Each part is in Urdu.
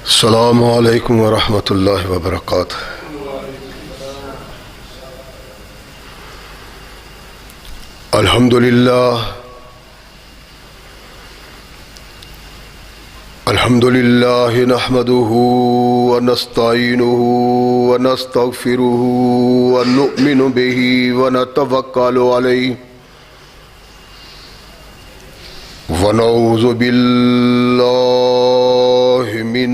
السلام علیکم ورحمۃ اللہ وبرکاتہ۔ الحمد للہ نحمده ونستعینه ونستغفره ونؤمن به ونتوکل علیہ ونعوذ باللہ من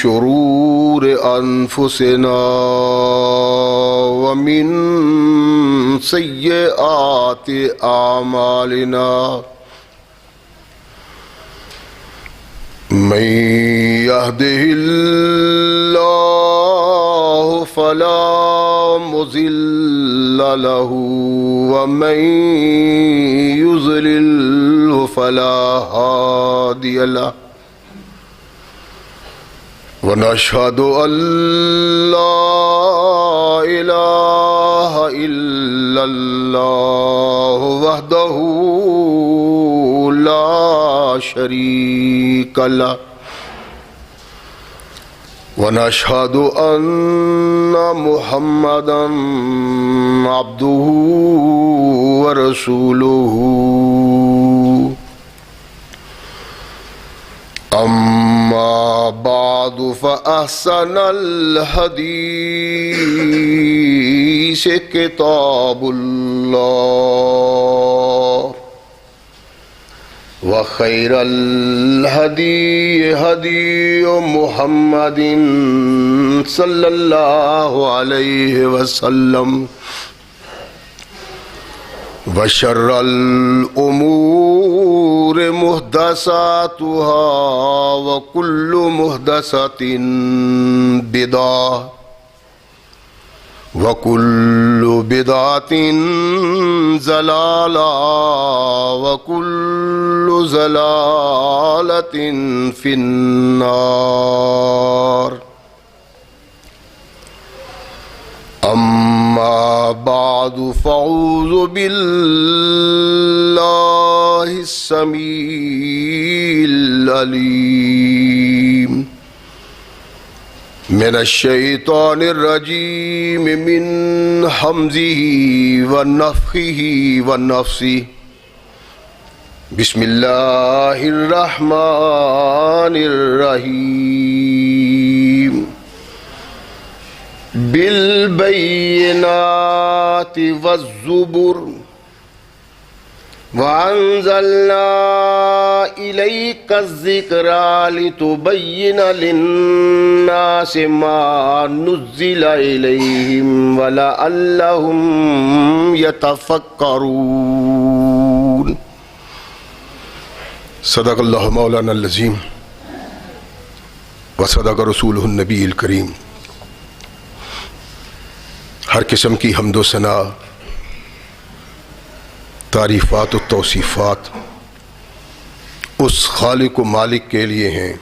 شرور انفسنا ومن سیئات اعمالنا من يهده الله فلا مضل له ومن يضلل فلا هادي له ونشهد أن لا إله إلا الله وحده لا شريك له ونشهد أن محمدا عبده ورسوله أما بعد فأحسن الحديث كتاب الله وخير الهدي هدي محمد صلى الله عليه وسلم وشر الأمور محدثاتها وكل محدثة بدعة وكل بدعة ضلالة وكل ضلالة في النار أما بعد فأعوذ بالله السميع العليم من الشيطان الرجيم من همزه ونفخه ونفثه بسم الله الرحمن الرحيم بالبينات والزبر وأنزلنا إليك الذكرى لتبين للناس ما نزل إليهم ولعلهم يتفكرون۔ صدق اللہ مولانا العظیم وصدق رسولہ النبی الکریم۔ ہر قسم کی حمد و ثنا، تعریفات و توصیفات اس خالق و مالک کے لیے ہیں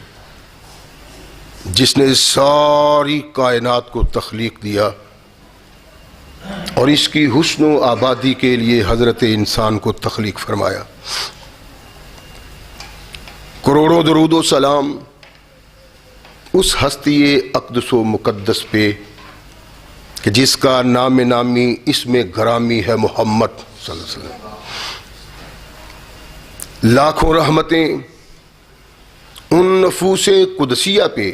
جس نے ساری کائنات کو تخلیق دیا اور اس کی حسن و آبادی کے لیے حضرت انسان کو تخلیق فرمایا۔ کروڑوں درود و سلام اس ہستی اقدس و مقدس پہ کہ جس کا نام نامی اسم گرامی ہے محمد صلی اللہ علیہ وسلم۔ لاکھوں رحمتیں ان نفوس قدسیہ پہ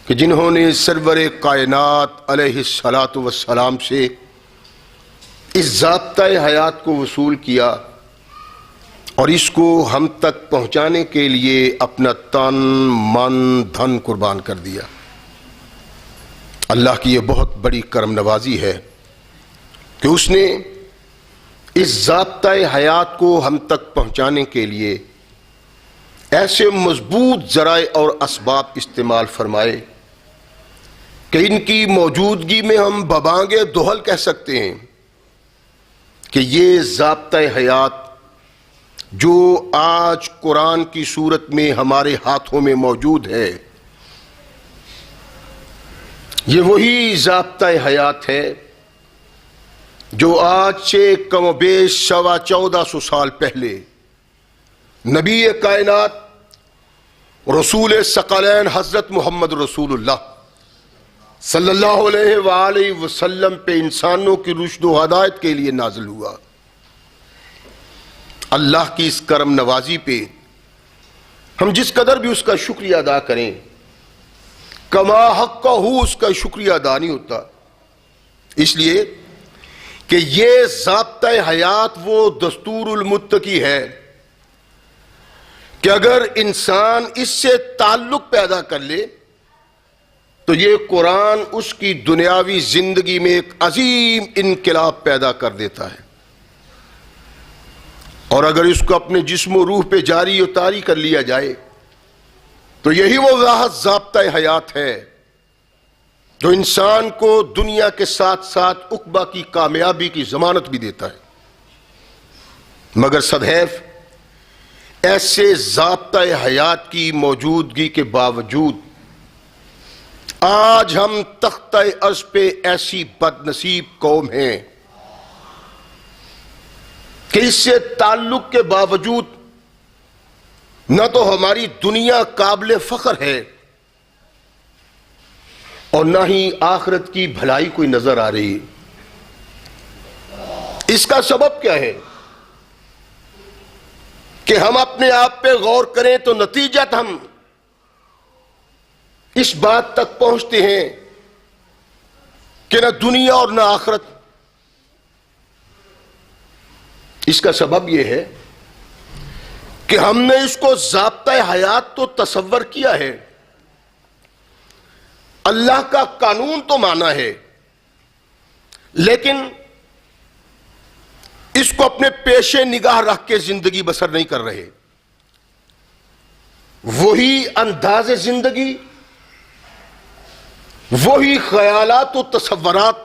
کہ جنہوں نے سرور کائنات علیہ الصلاۃ والسلام سے اس ضابطۂ حیات کو وصول کیا اور اس کو ہم تک پہنچانے کے لیے اپنا تن من دھن قربان کر دیا۔ اللہ کی یہ بہت بڑی کرم نوازی ہے کہ اس نے اس ضابطۂ حیات کو ہم تک پہنچانے کے لیے ایسے مضبوط ذرائع اور اسباب استعمال فرمائے کہ ان کی موجودگی میں ہم ببانگ دہل کہہ سکتے ہیں کہ یہ ضابطۂ حیات جو آج قرآن کی صورت میں ہمارے ہاتھوں میں موجود ہے، یہ وہی ضابطہ حیات ہے جو آج سے کم و بیش 1450 سال پہلے نبی کائنات رسول ثقلین حضرت محمد رسول اللہ صلی اللہ علیہ وآلہ وسلم پہ انسانوں کی رشد و ہدایت کے لیے نازل ہوا۔ اللہ کی اس کرم نوازی پہ ہم جس قدر بھی اس کا شکریہ ادا کریں کما حق ہو اس کا شکریہ ادا نہیں ہوتا، اس لیے کہ یہ ضابطہ حیات وہ دستور المتقی ہے کہ اگر انسان اس سے تعلق پیدا کر لے تو یہ قرآن اس کی دنیاوی زندگی میں ایک عظیم انقلاب پیدا کر دیتا ہے، اور اگر اس کو اپنے جسم و روح پہ جاری و طاری کر لیا جائے تو یہی وہ واحد ضابطہ حیات ہے جو انسان کو دنیا کے ساتھ ساتھ عقبہ کی کامیابی کی ضمانت بھی دیتا ہے۔ مگر سدحیف ایسے ضابطہ حیات کی موجودگی کے باوجود آج ہم تختہ عرض پہ ایسی بد نصیب قوم ہیں کہ اس سے تعلق کے باوجود نہ تو ہماری دنیا قابل فخر ہے اور نہ ہی آخرت کی بھلائی کوئی نظر آ رہی۔ اس کا سبب کیا ہے کہ ہم اپنے آپ پہ غور کریں تو نتیجت ہم اس بات تک پہنچتے ہیں کہ نہ دنیا اور نہ آخرت۔ اس کا سبب یہ ہے کہ ہم نے اس کو ضابطہ حیات تو تصور کیا ہے، اللہ کا قانون تو مانا ہے، لیکن اس کو اپنے پیش نگاہ رکھ کے زندگی بسر نہیں کر رہے۔ وہی انداز زندگی، وہی خیالات و تصورات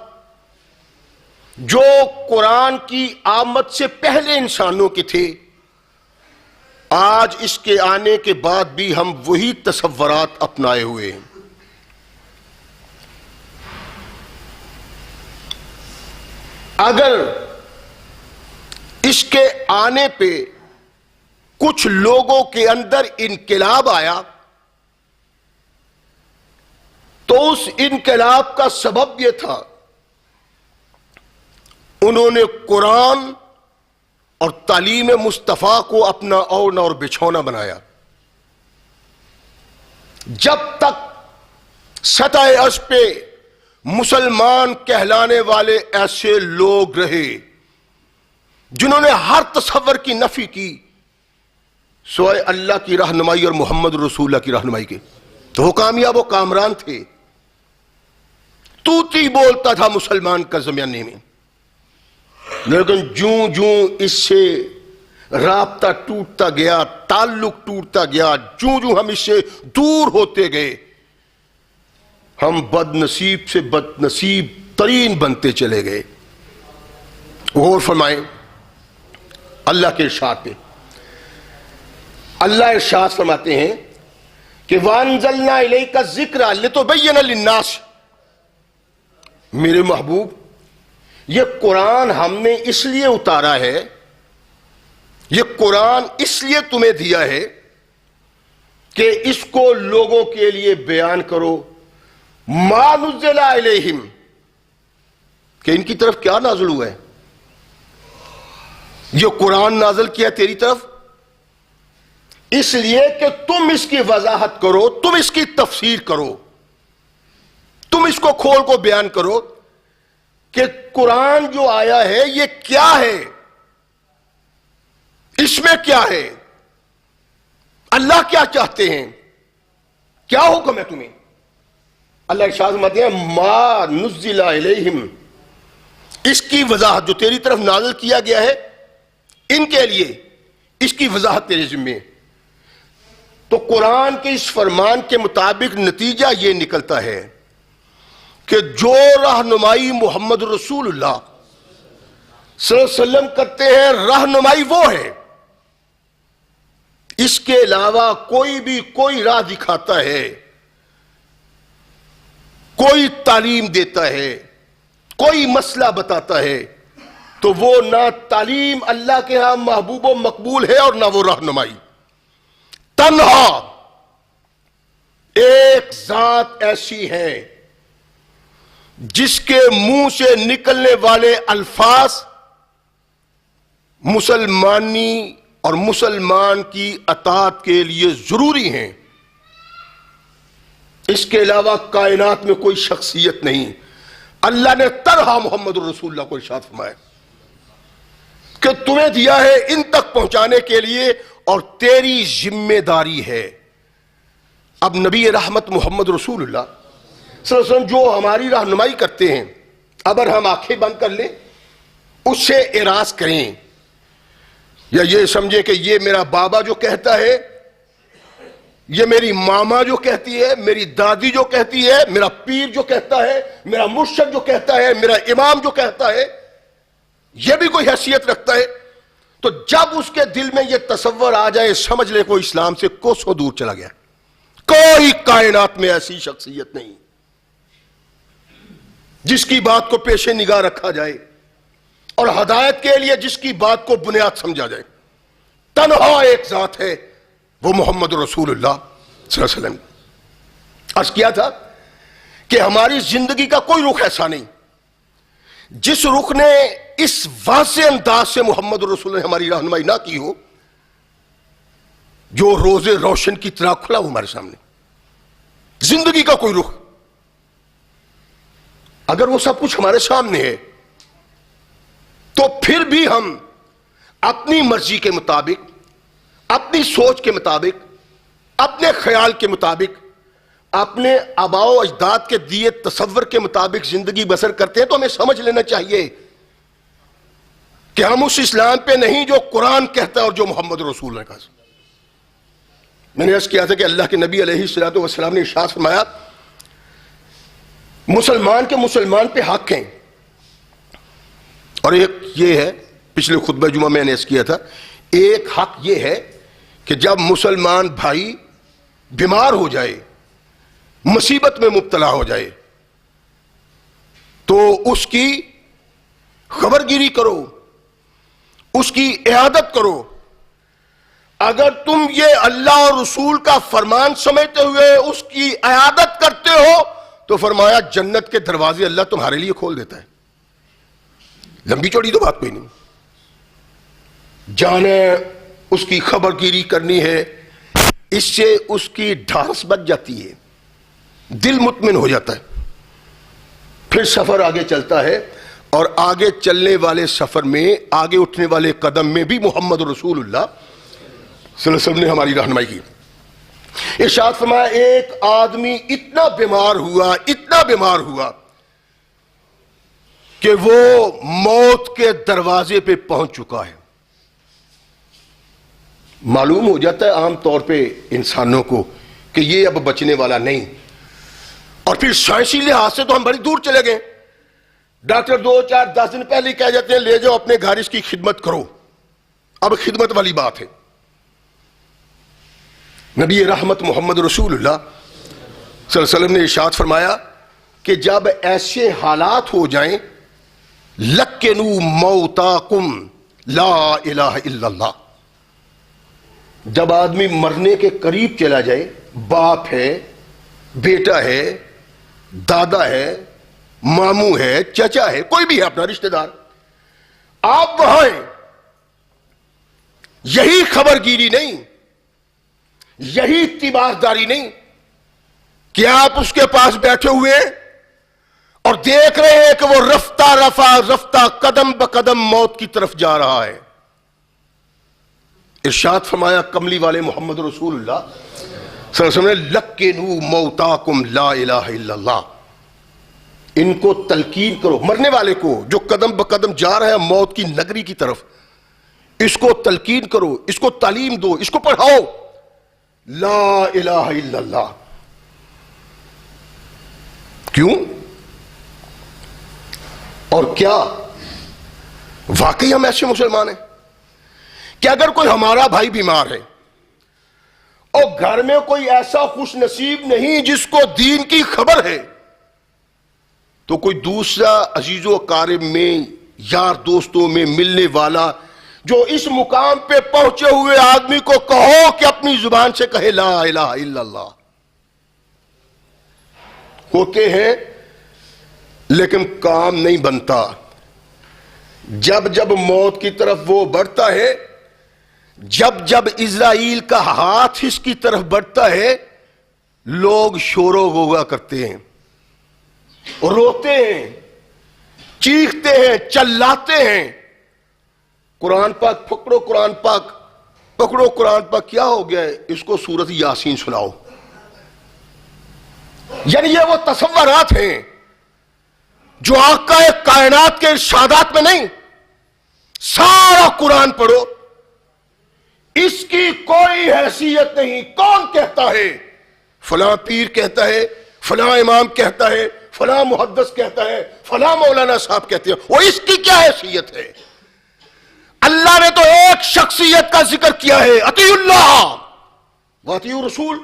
جو قرآن کی آمد سے پہلے انسانوں کے تھے، آج اس کے آنے کے بعد بھی ہم وہی تصورات اپنائے ہوئے ہیں۔ اگر اس کے آنے پہ کچھ لوگوں کے اندر انقلاب آیا تو اس انقلاب کا سبب یہ تھا انہوں نے قرآن اور تعلیم مصطفیٰ کو اپنا اوڑھنا اور بچھونا بنایا۔ جب تک سطح عرض پہ مسلمان کہلانے والے ایسے لوگ رہے جنہوں نے ہر تصور کی نفی کی سوائے اللہ کی رہنمائی اور محمد رسول اللہ کی رہنمائی کے، تو وہ کامیاب و کامران تھے۔ توتی بولتا تھا مسلمان کا زمانے میں، لیکن جوں جوں اس سے رابطہ ٹوٹتا گیا، تعلق ٹوٹتا گیا، جوں جوں ہم اس سے دور ہوتے گئے، ہم بد نصیب سے بد نصیب ترین بنتے چلے گئے۔ غور فرمائیں اللہ کے ارشاد پہ۔ اللہ ارشاد فرماتے ہیں کہ وَأَنزَلْنَا إِلَيْكَ الذِّكْرَ لِتُبَيِّنَ لِلنَّاسِ، میرے محبوب یہ قرآن ہم نے اس لیے اتارا ہے، یہ قرآن اس لیے تمہیں دیا ہے کہ اس کو لوگوں کے لیے بیان کرو، مَا نُزِّلَ إِلَيْهِمْ، کہ ان کی طرف کیا نازل ہوا ہے۔ یہ قرآن نازل کیا تیری طرف اس لیے کہ تم اس کی وضاحت کرو، تم اس کی تفسیر کرو، تم اس کو کھول کو بیان کرو کہ قرآن جو آیا ہے یہ کیا ہے، اس میں کیا ہے، اللہ کیا چاہتے ہیں، کیا حکم ہے تمہیں۔ اللہ ارشاد فرماتے ہیں ما نزل الیہم، اس کی وضاحت جو تیری طرف نازل کیا گیا ہے ان کے لیے، اس کی وضاحت تیرے ذمہ ہے۔ تو قرآن کے اس فرمان کے مطابق نتیجہ یہ نکلتا ہے کہ جو رہنمائی محمد رسول اللہ صلی اللہ علیہ وسلم کرتے ہیں رہنمائی وہ ہے، اس کے علاوہ کوئی بھی کوئی راہ دکھاتا ہے، کوئی تعلیم دیتا ہے، کوئی مسئلہ بتاتا ہے، تو وہ نہ تعلیم اللہ کے ہاں محبوب و مقبول ہے اور نہ وہ رہنمائی۔ تنہا ایک ذات ایسی ہے جس کے منہ سے نکلنے والے الفاظ مسلمانی اور مسلمان کی اطاعت کے لیے ضروری ہیں، اس کے علاوہ کائنات میں کوئی شخصیت نہیں۔ اللہ نے طرح محمد الرسول اللہ کو ارشاد فرمایا کہ تمہیں دیا ہے ان تک پہنچانے کے لیے اور تیری ذمہ داری ہے۔ اب نبی رحمت محمد رسول اللہ صلی اللہ علیہ وسلم جو ہماری رہنمائی کرتے ہیں، اگر ہم آنکھیں بند کر لیں، اس سے اعراض کریں یا یہ سمجھے کہ یہ میرا بابا جو کہتا ہے، یہ میری ماما جو کہتی ہے، میری دادی جو کہتی ہے، میرا پیر جو کہتا ہے، میرا مرشد جو کہتا ہے، میرا امام جو کہتا ہے، یہ بھی کوئی حیثیت رکھتا ہے، تو جب اس کے دل میں یہ تصور آ جائے، سمجھ لے کوئی اسلام سے کوسوں دور چلا گیا۔ کوئی کائنات میں ایسی شخصیت نہیں جس کی بات کو پیش نگاہ رکھا جائے اور ہدایت کے لیے جس کی بات کو بنیاد سمجھا جائے۔ تنہا ایک ذات ہے، وہ محمد رسول اللہ صلی اللہ علیہ وسلم۔ عرض کیا تھا کہ ہماری زندگی کا کوئی رخ ایسا نہیں جس رخ نے اس واضح انداز سے محمد رسول اللہ نے ہماری رہنمائی نہ کی ہو، جو روز روشن کی طرح کھلا ہو ہمارے سامنے۔ زندگی کا کوئی رخ، اگر وہ سب کچھ ہمارے سامنے ہے تو پھر بھی ہم اپنی مرضی کے مطابق، اپنی سوچ کے مطابق، اپنے خیال کے مطابق، اپنے آباء و اجداد کے دیے تصور کے مطابق زندگی بسر کرتے ہیں، تو ہمیں سمجھ لینا چاہیے کہ ہم اس اسلام پہ نہیں جو قرآن کہتا ہے اور جو محمد رسول نے کہا۔ میں نے عرض کیا تھا کہ اللہ کے نبی علیہ الصلوۃ والسلام نے ارشاد فرمایا مسلمان کے مسلمان پہ حق ہیں، اور ایک یہ ہے، پچھلے خطبہ جمعہ میں نے عرض کیا تھا، ایک حق یہ ہے کہ جب مسلمان بھائی بیمار ہو جائے، مصیبت میں مبتلا ہو جائے، تو اس کی خبرگیری کرو، اس کی عیادت کرو۔ اگر تم یہ اللہ اور رسول کا فرمان سمجھتے ہوئے اس کی عیادت کرتے ہو تو فرمایا جنت کے دروازے اللہ تمہارے لیے کھول دیتا ہے۔ لمبی چوڑی تو بات کوئی نہیں، جانے اس کی خبرگیری کرنی ہے، اس سے اس کی ڈھارس بچ جاتی ہے، دل مطمئن ہو جاتا ہے، پھر سفر آگے چلتا ہے، اور آگے چلنے والے سفر میں، آگے اٹھنے والے قدم میں بھی محمد رسول اللہ صلی اللہ علیہ وسلم نے ہماری رہنمائی کی۔ ارشاد فرمایا ایک آدمی اتنا بیمار ہوا کہ وہ موت کے دروازے پہ پہنچ چکا ہے۔ معلوم ہو جاتا ہے عام طور پہ انسانوں کو کہ یہ اب بچنے والا نہیں، اور پھر سائنسی لحاظ سے تو ہم بڑی دور چلے گئے۔ ڈاکٹر 2 4 10 دن پہلے کہہ جاتے ہیں لے جاؤ اپنے گھر اس کی خدمت کرو، اب خدمت والی بات ہے۔ نبی رحمت محمد رسول اللہ صلی اللہ علیہ وسلم نے ارشاد فرمایا کہ جب ایسے حالات ہو جائیں، لَقِّنُوا مَوْتَاكُمْ لا الہ الا اللہ، جب آدمی مرنے کے قریب چلا جائے، باپ ہے، بیٹا ہے، دادا ہے، ماموں ہے، چچا ہے، کوئی بھی ہے اپنا رشتہ دار، آپ وہاں ہیں، یہی خبرگیری نہیں، یہی اتباعداری نہیں کہ آپ اس کے پاس بیٹھے ہوئے اور دیکھ رہے ہیں کہ وہ رفتہ قدم بقدم موت کی طرف جا رہا ہے۔ ارشاد فرمایا کملی والے محمد رسول اللہ صلی اللہ علیہ وسلم نے لَقِّنُوا مَوْتَاكُمْ لا الہ الا اللہ، ان کو تلقین کرو، مرنے والے کو جو قدم بقدم جا رہا ہے موت کی نگری کی طرف، اس کو تلقین کرو، اس کو تعلیم دو، اس کو پڑھاؤ، لا الہ الا اللہ۔ کیوں اور کیا واقعی ہم ایسے مسلمان ہیں کہ اگر کوئی ہمارا بھائی بیمار ہے اور گھر میں کوئی ایسا خوش نصیب نہیں جس کو دین کی خبر ہے، تو کوئی دوسرا عزیز و اقارب میں یار دوستوں میں ملنے والا جو اس مقام پہ پہنچے ہوئے آدمی کو کہو کہ اپنی زبان سے کہے لا الہ الا اللہ، ہوتے ہیں لیکن کام نہیں بنتا۔ جب جب موت کی طرف وہ بڑھتا ہے، جب جب اسرائیل کا ہاتھ اس کی طرف بڑھتا ہے، لوگ شور و غوغا کرتے ہیں، روتے ہیں، چیختے ہیں، چلاتے ہیں۔ قرآن پاک پکڑو، قرآن پاک پکڑو، قرآن پاک کیا ہو گیا ہے؟ اس کو سورۃ یاسین سناؤ۔ یعنی یہ وہ تصورات ہیں جو آقا کائنات کے ارشادات میں نہیں۔ سارا قرآن پڑھو، اس کی کوئی حیثیت نہیں۔ کون کہتا ہے؟ فلاں پیر کہتا ہے، فلاں امام کہتا ہے، فلاں محدث کہتا ہے، فلاں مولانا صاحب کہتے ہیں، وہ اس کی کیا حیثیت ہے؟ اللہ نے تو ایک شخصیت کا ذکر کیا ہے، اطیعوا اللہ واطیعوا الرسول۔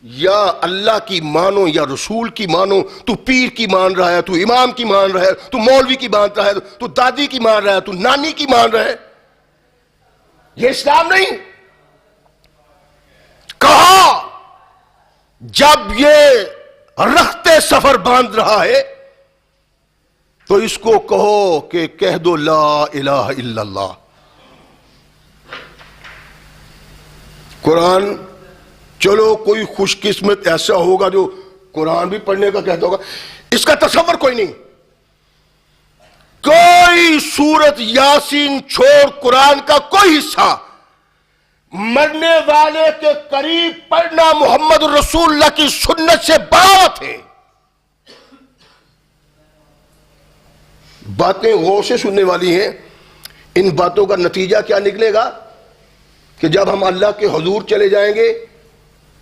یا اللہ کی مانو یا رسول کی مانو۔ تو پیر کی مان رہا ہے، تو امام کی مان رہا ہے، تو مولوی کی مان رہا ہے، تو دادی کی مان رہا ہے، تو نانی کی مان رہا ہے، یہ اسلام نہیں۔ کہا جب یہ رختے سفر باندھ رہا ہے تو اس کو کہو کہ کہہ دو لا الہ الا اللہ۔ قرآن، چلو کوئی خوش قسمت ایسا ہوگا جو قرآن بھی پڑھنے کا کہتا ہوگا، اس کا تصور کوئی نہیں۔ کوئی سورت یاسین چھوڑ قرآن کا کوئی حصہ مرنے والے کے قریب پڑھنا محمد رسول اللہ کی سنت سے بغاوت ہے۔ باتیں غور سے سننے والی ہیں۔ ان باتوں کا نتیجہ کیا نکلے گا کہ جب ہم اللہ کے حضور چلے جائیں گے،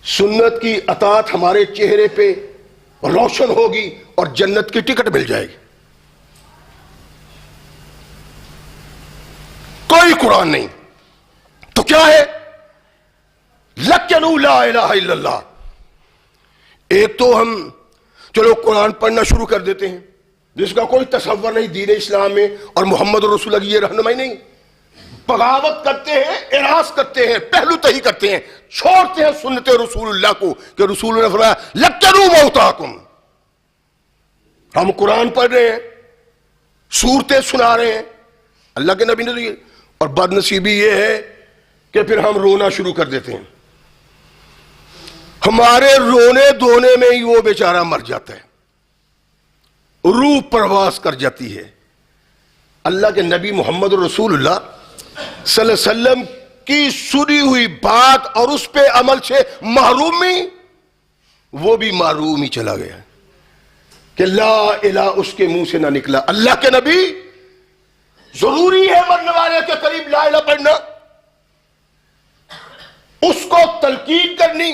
سنت کی اطاعت ہمارے چہرے پہ روشن ہوگی اور جنت کی ٹکٹ مل جائے گی۔ کوئی قرآن نہیں تو کیا ہے؟ لکنوا لا الہ الا اللہ۔ ایک تو ہم چلو قرآن پڑھنا شروع کر دیتے ہیں جس کا کوئی تصور نہیں دین اسلام میں، اور محمد رسول اللہ کی یہ رہنمائی نہیں، بغاوت کرتے ہیں، اعراض کرتے ہیں، پہلو تہی کرتے ہیں، چھوڑتے ہیں سنت رسول اللہ کو کہ رسول اللہ نے فرمایا لکنوا موتاکم۔ ہم قرآن پڑھ رہے ہیں، سورتیں سنا رہے ہیں، اللہ کے نبی نے دی، اور بد نصیبی یہ ہے کہ پھر ہم رونا شروع کر دیتے ہیں۔ ہمارے رونے دھونے میں ہی وہ بیچارہ مر جاتا ہے، روح پرواز کر جاتی ہے۔ اللہ کے نبی محمد رسول اللہ صلی اللہ علیہ وسلم کی سنی ہوئی بات اور اس پہ عمل سے محرومی، وہ بھی محروم ہی چلا گیا کہ لا الہ اس کے منہ سے نہ نکلا۔ اللہ کے نبی، ضروری ہے مرنے والے کے قریب لا الہ پڑھنا، اس کو تلقین کرنی،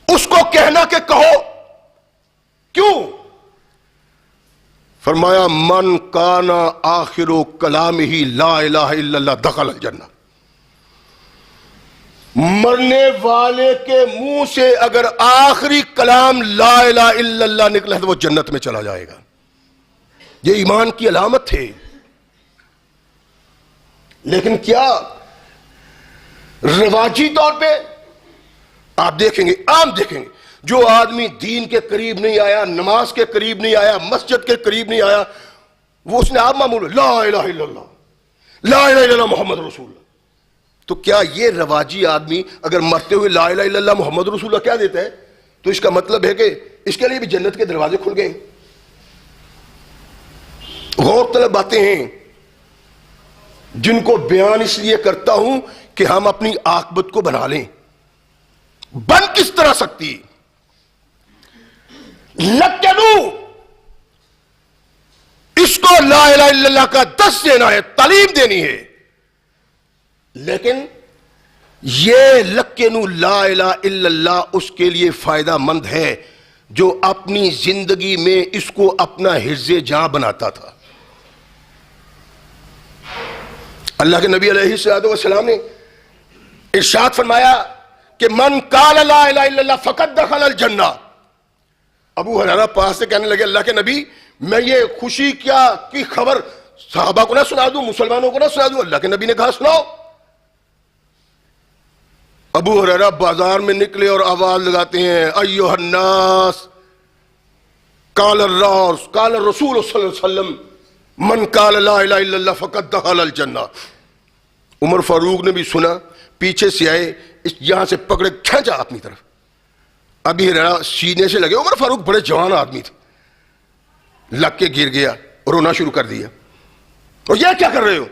اس کو کہنا کہ کہو۔ کیوں؟ فرمایا من کان آخر کلامہ لا الہ الا اللہ دخل الجنہ۔ مرنے والے کے منہ سے اگر آخری کلام لا الہ الا اللہ نکلا ہے تو وہ جنت میں چلا جائے گا۔ یہ ایمان کی علامت ہے۔ لیکن کیا رواجی طور پہ آپ دیکھیں گے، عام دیکھیں گے، جو آدمی دین کے قریب نہیں آیا، نماز کے قریب نہیں آیا، مسجد کے قریب نہیں آیا، وہ اس نے آپ معمول لا الہ الا اللہ، لا الہ الا اللہ محمد رسول اللہ۔ تو کیا یہ رواجی آدمی اگر مرتے ہوئے لا الہ الا اللہ محمد رسول اللہ کیا دیتا ہے تو اس کا مطلب ہے کہ اس کے لیے بھی جنت کے دروازے کھل گئے؟ غور طلب باتیں ہیں جن کو بیان اس لیے کرتا ہوں کہ ہم اپنی عاقبت کو بنا لیں۔ بن کس طرح سکتی؟ لکنو، اس کو لا الہ الا اللہ کا دس دینا ہے، تعلیم دینی ہے، لیکن یہ لکنو لا الہ الا اللہ اس کے لیے فائدہ مند ہے جو اپنی زندگی میں اس کو اپنا حرز جاں بناتا تھا۔ اللہ کے نبی علیہ الصلوۃ والسلام نے ارشاد فرمایا کہ من قال لا الہ الا اللہ فقد دخل الجنہ، ابو ہریرہ پاس سے کہنے لگے اللہ کے نبی میں یہ خوشی کیا کی خبر صحابہ کو نہ سنا دوں, مسلمانوں کو نہ سنا دوں؟ اللہ کے نبی نے کہا سناؤ. ابو ہریرہ بازار میں نکلے اور آواز لگاتے ہیں ایھا الناس قال الرسول صلی اللہ علیہ وسلم من قال لا الہ الا اللہ فقد دخل الجنہ. عمر فاروق نے بھی سنا, پیچھے سے آئے, یہاں سے پکڑے کھینچا اپنی طرف. ابی ہریرہ سینے سے لگے. عمر فاروق بڑے جوان آدمی تھے, لگ کے گر گیا, رونا شروع کر دیا. اور یہ کیا کر رہے ہو؟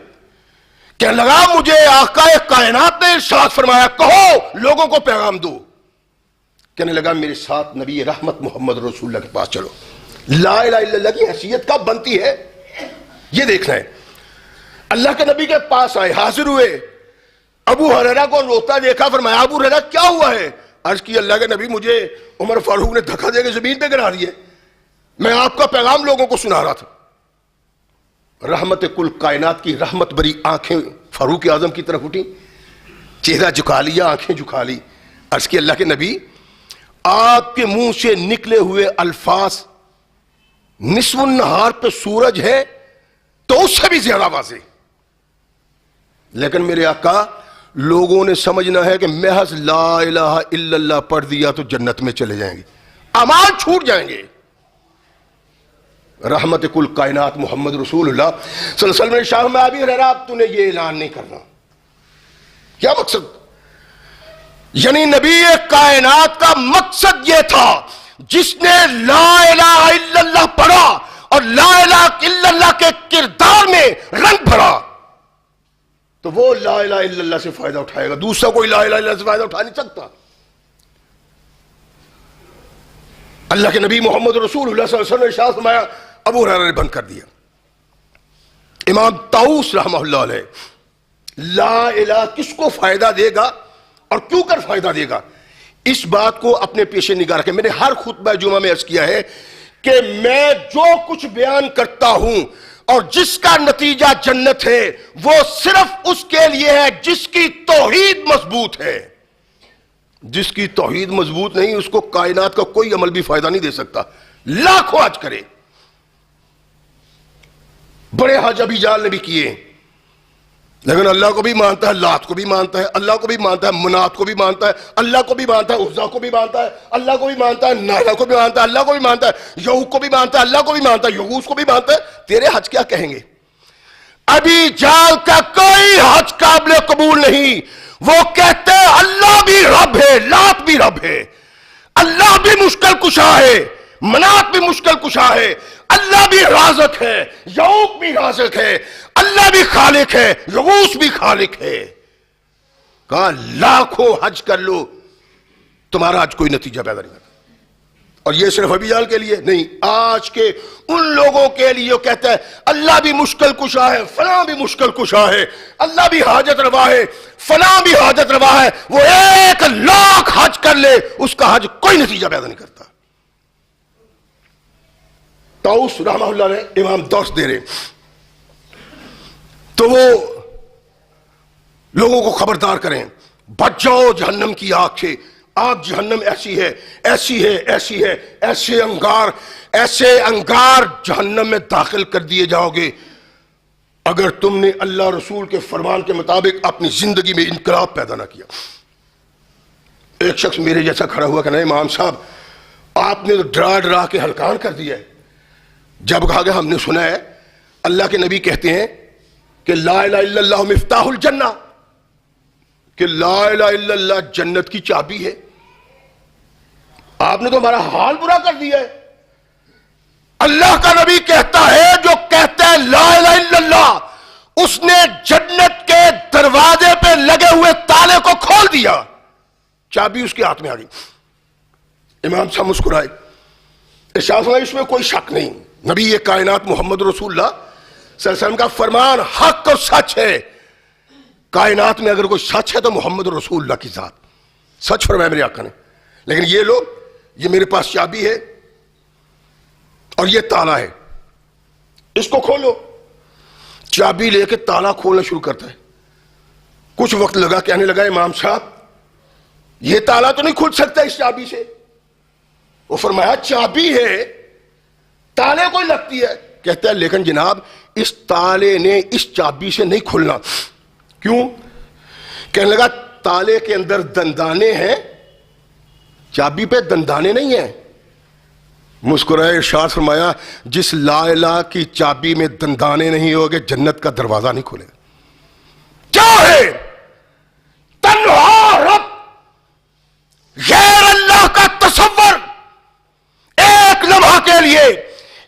کہنے لگا مجھے آقا کائنات نے ارشاد فرمایا کہو لوگوں کو پیغام دو. کہنے لگا میرے ساتھ نبی رحمت محمد رسول اللہ کے پاس چلو. لا الہ الا اللہ کی حیثیت کب بنتی ہے یہ دیکھنا ہے. اللہ کے نبی کے پاس آئے, حاضر ہوئے, ابو ہریرہ کو روتا دیکھا, فرمایا ابو ہریرہ کیا ہوا ہے؟ عرض کی اللہ کے نبی مجھے عمر فاروق نے دھکا دے کے زمین پہ گرا دیے, میں آپ کا پیغام لوگوں کو سنا رہا تھا. رحمت کل کائنات کی رحمت بری آنکھیں فاروق اعظم کی طرف اٹھی, چہرہ جھکا لیا, آنکھیں جھکا لی. عرض کی اللہ کے نبی آپ کے منہ سے نکلے ہوئے الفاظ نصف النہار پہ سورج ہے تو اس سے بھی زیادہ واضح, لیکن میرے آقا لوگوں نے سمجھنا ہے کہ محض لا الہ الا اللہ پڑھ دیا تو جنت میں چلے جائیں گے, اعمال چھوٹ جائیں گے. رحمت کل کائنات محمد رسول اللہ صلی اللہ علیہ وسلم نے شاہ میں ابی ہریرہ اب تو نے یہ اعلان نہیں کرنا. کیا مقصد؟ یعنی نبی کائنات کا مقصد یہ تھا جس نے لا الہ الا اللہ پڑھا اور لا الہ الا اللہ کے کردار میں رنگ بھرا تو وہ لا الہ الا اللہ سے فائدہ اٹھائے گا, دوسرا کوئی لا الہ الا اللہ سے فائدہ اٹھا نہیں سکتا. اللہ کے نبی محمد رسول اللہ صلی اللہ علیہ وسلم نے ارشاد فرمایا, ابو ہریرہ نے بند کر دیا. امام طاؤس رحمہ اللہ علیہ, لا الہ کس کو فائدہ دے گا اور کیوں کر فائدہ دے گا اس بات کو اپنے پیش نگاہ رکھیں. میں نے ہر خطبہ جمعہ میں عرض کیا ہے کہ میں جو کچھ بیان کرتا ہوں اور جس کا نتیجہ جنت ہے وہ صرف اس کے لیے ہے جس کی توحید مضبوط ہے. جس کی توحید مضبوط نہیں اس کو کائنات کا کوئی عمل بھی فائدہ نہیں دے سکتا, لاکھوں حج کرے. بڑے حج ابی جہل نے بھی کیے, لیکن اللہ کو بھی مانتا ہے, لات کو بھی مانتا ہے, اللہ کو بھی مانتا ہے, منات کو بھی مانتا ہے, اللہ کو بھی مانتا ہے, عزا کو بھی مانتا ہے, اللہ کو بھی مانتا ہے, نالا کو بھی مانتا ہے, اللہ کو بھی مانتا ہے, یعوق کو بھی مانتا ہے, اللہ کو بھی مانتا ہے, یغوث کو بھی مانتا ہے. تیرے حج کیا کہیں گے؟ ابی جہل کا کوئی حج قابل قبول نہیں. وہ کہتے ہیں اللہ بھی رب ہے, لات بھی رب ہے, اللہ بھی مشکل کشا ہے, منات بھی مشکل کشا ہے, اللہ بھی رازق ہے, یعوق بھی رازق ہے, اللہ بھی خالق ہے, یغوث بھی خالق ہے. کہا لاکھوں حج کر لو تمہارا حج کوئی نتیجہ پیدا نہیں کرتا. اور یہ صرف ابی جہل کے لیے نہیں, آج کے ان لوگوں کے لیے کہتا ہے اللہ بھی مشکل کشا ہے, فلاں بھی مشکل کشا ہے, اللہ بھی حاجت روا ہے, فلاں بھی حاجت روا ہے, وہ 1,00,000 حج کر لے اس کا حج کوئی نتیجہ پیدا نہیں کرتا. طاؤس رحمہ اللہ نے امام درس دے رہے تو وہ لوگوں کو خبردار کریں, بچ جاؤ جہنم کی آگ سے. آگ جہنم ایسی ہے, ایسی ہے, ایسی ہے, ایسے انگار جہنم میں داخل کر دیے جاؤ گے اگر تم نے اللہ رسول کے فرمان کے مطابق اپنی زندگی میں انقلاب پیدا نہ کیا. ایک شخص میرے جیسا کھڑا ہوا کہ نہیں امام صاحب آپ نے تو ڈرا ڈرا کے ہلکان کر دیا ہے. جب کہا کہ ہم نے سنا ہے اللہ کے نبی کہتے ہیں کہ لا الہ الا اللہ مفتاح الجنہ, کہ لا الہ الا اللہ جنت کی چابی ہے. آپ نے تو ہمارا حال برا کر دیا ہے. اللہ کا نبی کہتا ہے جو کہتا ہے لا الہ الا اللہ اس نے جنت کے دروازے پہ لگے ہوئے تالے کو کھول دیا, چابی اس کے ہاتھ میں آ گئی. امام صاحب مسکرائے, ارشاد فرمایا اس میں کوئی شک نہیں, نبی یہ کائنات محمد رسول اللہ صلی اللہ علیہ وسلم کا فرمان حق اور سچ ہے. کائنات میں اگر کوئی سچ ہے تو محمد رسول اللہ کی ذات, سچ فرمایا میرے آقا نے. لیکن یہ لوگ, یہ میرے پاس چابی ہے اور یہ تالا ہے, اس کو کھولو. چابی لے کے تالا کھولنا شروع کرتا ہے. کچھ وقت لگا, کہنے لگا امام صاحب یہ تالا تو نہیں کھل سکتا اس چابی سے. وہ فرمایا چابی ہے، تالے کو لگتی ہے. کہتا ہے لیکن جناب اس تالے نے اس چابی سے نہیں کھلنا. کیوں؟ کہنے لگا تالے کے اندر دندانے ہیں، چابی پہ دندانے نہیں ہیں. مسکرائے ارشاد فرمایا جس لا الہ کی چابی میں دندانے نہیں ہوگے جنت کا دروازہ نہیں کھلے گا. کیا ہے؟ تنہا رب، غیر اللہ کا تصور ایک لمحہ کے لیے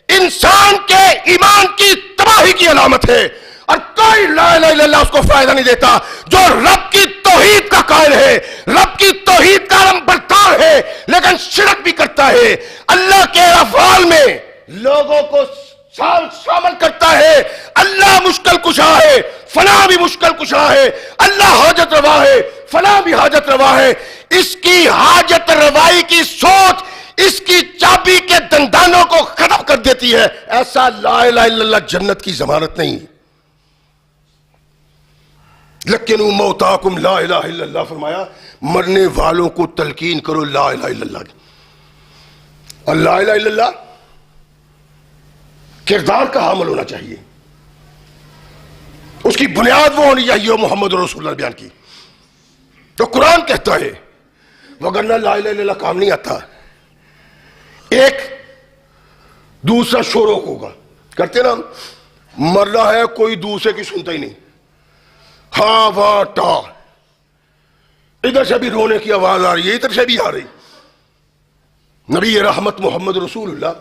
انسان کے ایمان کی تباہی کی علامت ہے، اور کوئی لا الہ الا اللہ اس کو فائدہ نہیں دیتا. جو رب کی توحید کا قائل ہے، رب کی توحید کا علم بردار ہے، لیکن شرک بھی کرتا ہے، اللہ کے افعال میں لوگوں کو شامل کرتا ہے. اللہ مشکل کشا ہے، فلاں بھی مشکل کشا ہے، اللہ حاجت روا ہے، فلاں بھی حاجت روا ہے. اس کی حاجت روائی کی سوچ اس کی چابی کے دندانوں کو ختم کر دیتی ہے. ایسا لا الہ الا اللہ جنت کی ضمانت نہیں. لکنوا موتاکم لا الہ الا اللہ فرمایا مرنے والوں کو تلقین کرو لا الہ الا اللہ. اور لا الہ الا اللہ کردار کا حامل ہونا چاہیے، اس کی بنیاد وہ ہونی چاہیے محمد رسول اللہ بیان کی. تو قرآن کہتا ہے وگرنہ لا الہ الا اللہ کام نہیں آتا. ایک دوسرا شوروں ہوگا کرتے نا، مر رہا ہے کوئی دوسرے کی سنتا ہی نہیں، ہاں واہ ٹا، ادھر سے بھی رونے کی آواز آ رہی ہے، ادھر سے بھی آ رہی. نبی رحمت محمد رسول اللہ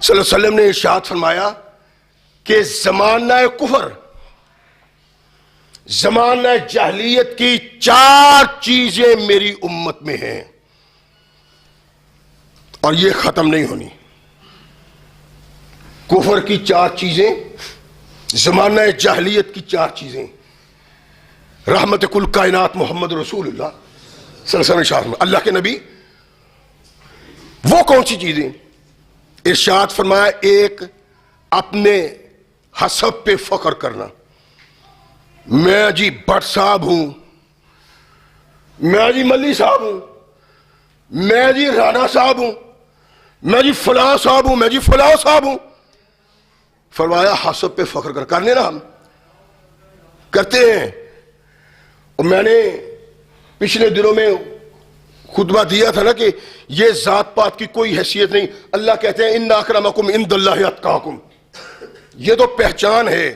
صلی اللہ علیہ وسلم نے ارشاد فرمایا کہ زمانہ کفر، زمانہ جاہلیت کی 4 چیزیں میری امت میں ہیں اور یہ ختم نہیں ہونی. کفر کی 4 چیزیں، زمانہ جاہلیت کی 4 چیزیں، رحمت کل کائنات محمد رسول اللہ صلی اللہ علیہ وسلم. اللہ کے نبی وہ کون سی چیزیں؟ ارشاد فرمایا ایک اپنے حسب پہ فخر کرنا، میں جی بٹ صاحب ہوں، میں جی ملی صاحب ہوں، میں جی رانا صاحب ہوں، میں جی فلاں صاحب ہوں، میں جی فلاں صاحب ہوں. فرمایا حسب پہ فخر کرنے نا ہم کرتے ہیں. اور میں نے پچھلے دنوں میں خطبہ دیا تھا نا کہ یہ ذات پات کی کوئی حیثیت نہیں. اللہ کہتے ہیں ان اکرمکم عند اللہ اتقاکم، یہ تو پہچان ہے.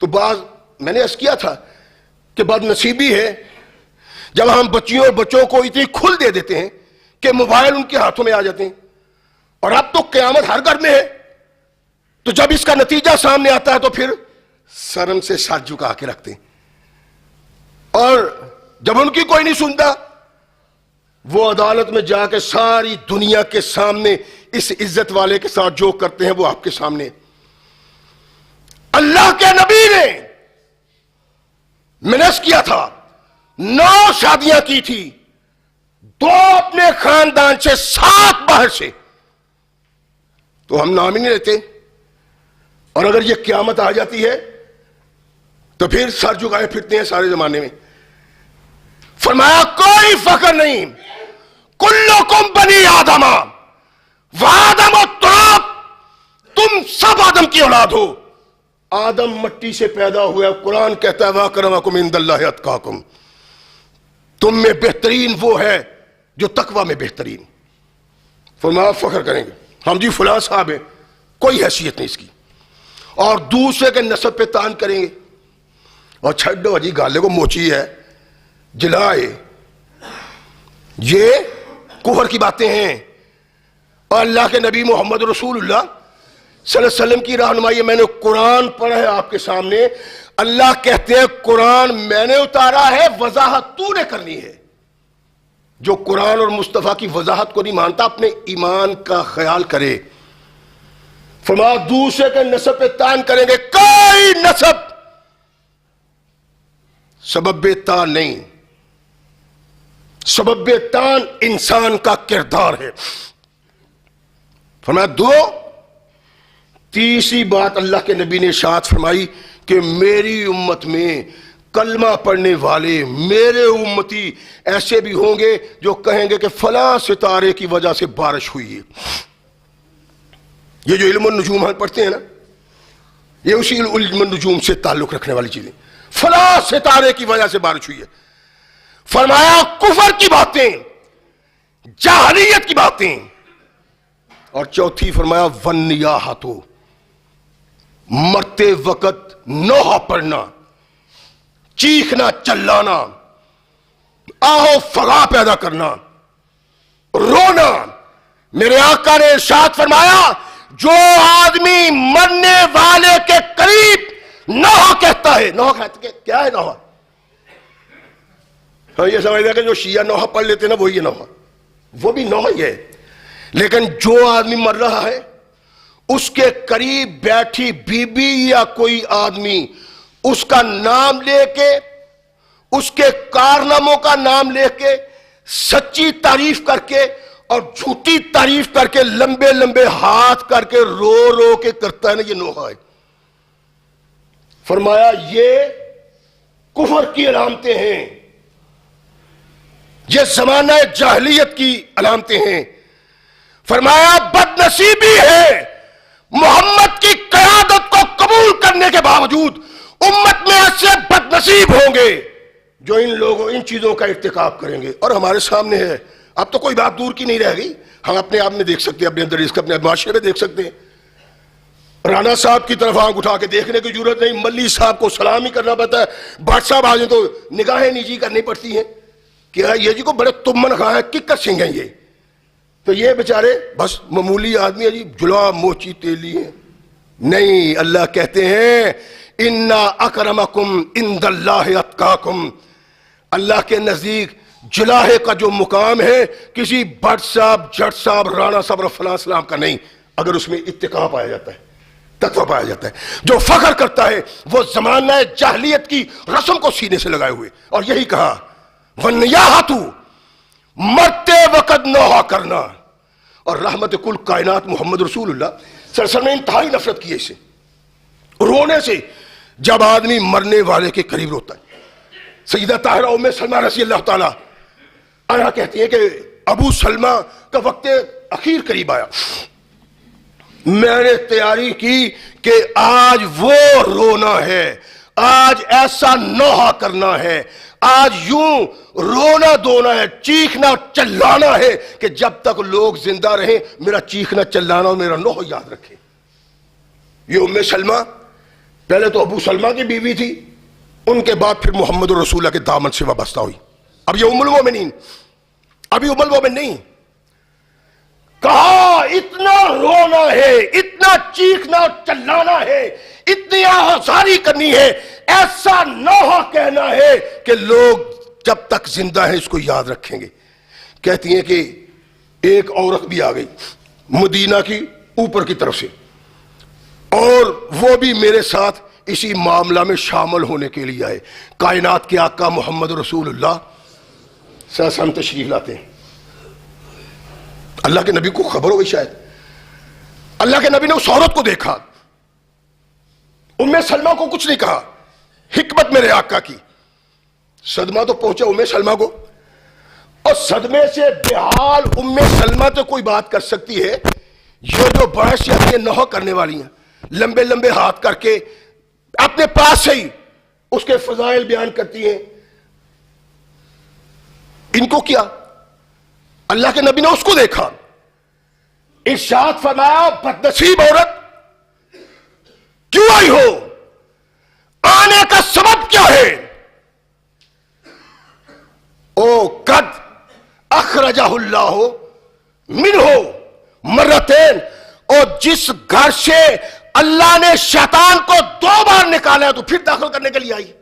تو بعض میں نے عرض کیا تھا کہ بد نصیبی ہے جب ہم بچیوں اور بچوں کو اتنی کھل دے دیتے ہیں کہ موبائل ان کے ہاتھوں میں آ جاتے ہیں، اور اب تو قیامت ہر گھر میں ہے. تو جب اس کا نتیجہ سامنے آتا ہے تو پھر شرم سے ساتھ جھکا کے رکھتے ہیں، اور جب ان کی کوئی نہیں سنتا وہ عدالت میں جا کے ساری دنیا کے سامنے اس عزت والے کے ساتھ جو کرتے ہیں وہ آپ کے سامنے. اللہ کے نبی نے منس کیا تھا، 9 شادیاں کی تھی، 2 اپنے خاندان سے، 7 باہر سے. تو ہم نام ہی نہیں لیتے، اور اگر یہ قیامت آ جاتی ہے تو پھر سر جھکائے پھرتے ہیں سارے زمانے میں. فرمایا کوئی فخر نہیں، کلکم بنی آدم وآدم التراب، تم سب آدم کی اولاد ہو. آدم مٹی سے پیدا ہوا. قرآن کہتا ہے وَأَكْرَمَكُمْ عِندَ اللَّهِ أَتْقَاكُمْ، تم میں بہترین وہ ہے جو تقوی میں بہترین. فرمایا فخر کریں گے ہم جی فلاں صاحب ہیں، کوئی حیثیت نہیں اس کی، اور دوسرے کے نسب پہ تان کریں گے. اور چھڈو جی گالے کو موچی ہے جلائے، یہ کفر کی باتیں ہیں. اور اللہ کے نبی محمد رسول اللہ صلی اللہ علیہ وسلم کی رہنمائی. میں نے قرآن پڑھا ہے آپ کے سامنے. اللہ کہتے ہیں قرآن میں نے اتارا ہے، وضاحت تو نے کرنی ہے. جو قرآن اور مصطفیٰ کی وضاحت کو نہیں مانتا اپنے ایمان کا خیال کرے. فرمایا دوسرے کے نسب پہ تان کریں گے، کوئی نسب سبب تان نہیں. سبب تان انسان کا کردار ہے. فرمایا 2. تیسری بات اللہ کے نبی نے ارشاد فرمائی کہ میری امت میں کلمہ پڑھنے والے میرے امتی ایسے بھی ہوں گے جو کہیں گے کہ فلاں ستارے کی وجہ سے بارش ہوئی ہے. یہ جو علم النجوم ہم پڑھتے ہیں نا، یہ اسی علم النجوم سے تعلق رکھنے والی چیزیں. فلاں ستارے کی وجہ سے بارش ہوئی ہے. فرمایا کفر کی باتیں، جاہلیت کی باتیں. اور چوتھی فرمایا ونیاحت، مرتے وقت نوحہ پڑھنا، چیخنا، چلانا، آہو فغا پیدا کرنا، رونا. میرے آقا نے ارشاد فرمایا جو آدمی مرنے والے کے قریب نوحہ کہتا ہے. نوحہ کیا ہے؟ نوحہ ہاں یہ سمجھتا ہے کہ جو شیعہ نوحہ پڑھ لیتے نا وہی ہے نوحہ، وہ بھی نوحہ ہی ہے. لیکن جو آدمی مر رہا ہے اس کے قریب بیٹھی بی بی یا کوئی آدمی اس کا نام لے کے، اس کے کارناموں کا نام لے کے، سچی تعریف کر کے اور جھوٹی تعریف کر کے، لمبے لمبے ہاتھ کر کے رو رو کے کرتا ہے نا، یہ نوحہ ہے. فرمایا یہ کفر کی علامتیں ہیں، یہ زمانہ جاہلیت کی علامتیں ہیں. فرمایا بد نصیبی ہے محمد کی قیادت کو قبول کرنے کے باوجود امت میں ایسے بد نصیب ہوں گے جو ان چیزوں کا ارتکاب کریں گے. اور ہمارے سامنے ہے، اب تو کوئی بات دور کی نہیں رہ گئی. ہم اپنے آپ میں دیکھ سکتے ہیں، اپنے اندر اس کا اپنے معاشرے میں دیکھ سکتے ہیں. رانا صاحب کی طرف آنکھ اٹھا کے دیکھنے کی ضرورت نہیں، ملی صاحب کو سلام ہی کرنا پڑتا ہے. بٹ صاحب آج تو نگاہیں نیچی کرنی پڑتی ہیں کہ یہ جی کو بڑے تمن خواہ ہیں، ککر سنگ ہیں یہ. تو یہ بیچارے بس معمولی آدمی ہے جی، جلا موچی تیلی ہیں. نہیں، اللہ کہتے ہیں انا اکرمکم عند اللہ اتقاکم. اللہ کے نزدیک جلاہے کا جو مقام ہے کسی بٹ صاحب، جٹ صاحب، رانا صاحب اور فلاں سلام کا نہیں، اگر اس میں اتقاء پایا جاتا ہے، تقویٰ پایا جاتا ہے. جو فخر کرتا ہے وہ زمانہ جاہلیت کی رسم کو سینے سے لگائے ہوئے. اور یہی کہا ونیاحت، مرتے وقت نوحہ کرنا. اور رحمت کل کائنات محمد رسول اللہ صلی اللہ علیہ وسلم نے انتہائی نفرت کی ہے اسے، رونے سے، جب آدمی مرنے والے کے قریب روتا ہے. سیدہ طاہرہ ام سلمہ رضی اللہ تعالی عنہا کہتی ہیں کہ ابو سلمہ کا وقت اخیر قریب آیا، میں نے تیاری کی کہ آج وہ رونا ہے، آج ایسا نوحہ کرنا ہے، آج یوں رونا دونا ہے، چیخنا چلانا ہے کہ جب تک لوگ زندہ رہیں میرا چیخنا چلانا اور میرا نوحہ یاد رکھے. یہ ام سلمہ پہلے تو ابو سلمہ کی بیوی تھی، ان کے بعد پھر محمد رسول اللہ کے دامن سے وابستہ ہوئی. اب یہ ام المومنین، ابھی ام المومن نہیں. کہا اتنا رونا ہے، اتنا چیخنا چلانا ہے، اتنی آہذاری کرنی ہے، ایسا نوحہ کہنا ہے کہ لوگ جب تک زندہ ہیں اس کو یاد رکھیں گے. کہتی ہیں کہ ایک عورت بھی آ گئی مدینہ کی اوپر کی طرف سے، اور وہ بھی میرے ساتھ اسی معاملہ میں شامل ہونے کے لیے آئے. کائنات کے آقا محمد رسول اللہ صلی اللہ علیہ وسلم تشریف لاتے ہیں. اللہ کے نبی کو خبر ہو گئی، شاید اللہ کے نبی نے اس عورت کو دیکھا. ام سلمہ کو کچھ نہیں کہا. حکمت میرے آقا کی، صدمہ تو پہنچا ام سلمہ کو، اور صدمے سے بحال ام سلمہ تو کوئی بات کر سکتی ہے. یہ جو بحث یہ نوحہ کرنے والی ہیں، لمبے لمبے ہاتھ کر کے اپنے پاس سے ہی اس کے فضائل بیان کرتی ہیں، ان کو کیا؟ اللہ کے نبی نے اس کو دیکھا، ارشاد فرمایا بدنصیب عورت کیوں آئی ہو، آنے کا سبب کیا ہے؟ او قد اخرجہ اللہ منہ مرتین، اور جس گھر سے اللہ نے شیطان کو 2 بار نکالا ہے تو پھر داخل کرنے کے لیے آئی.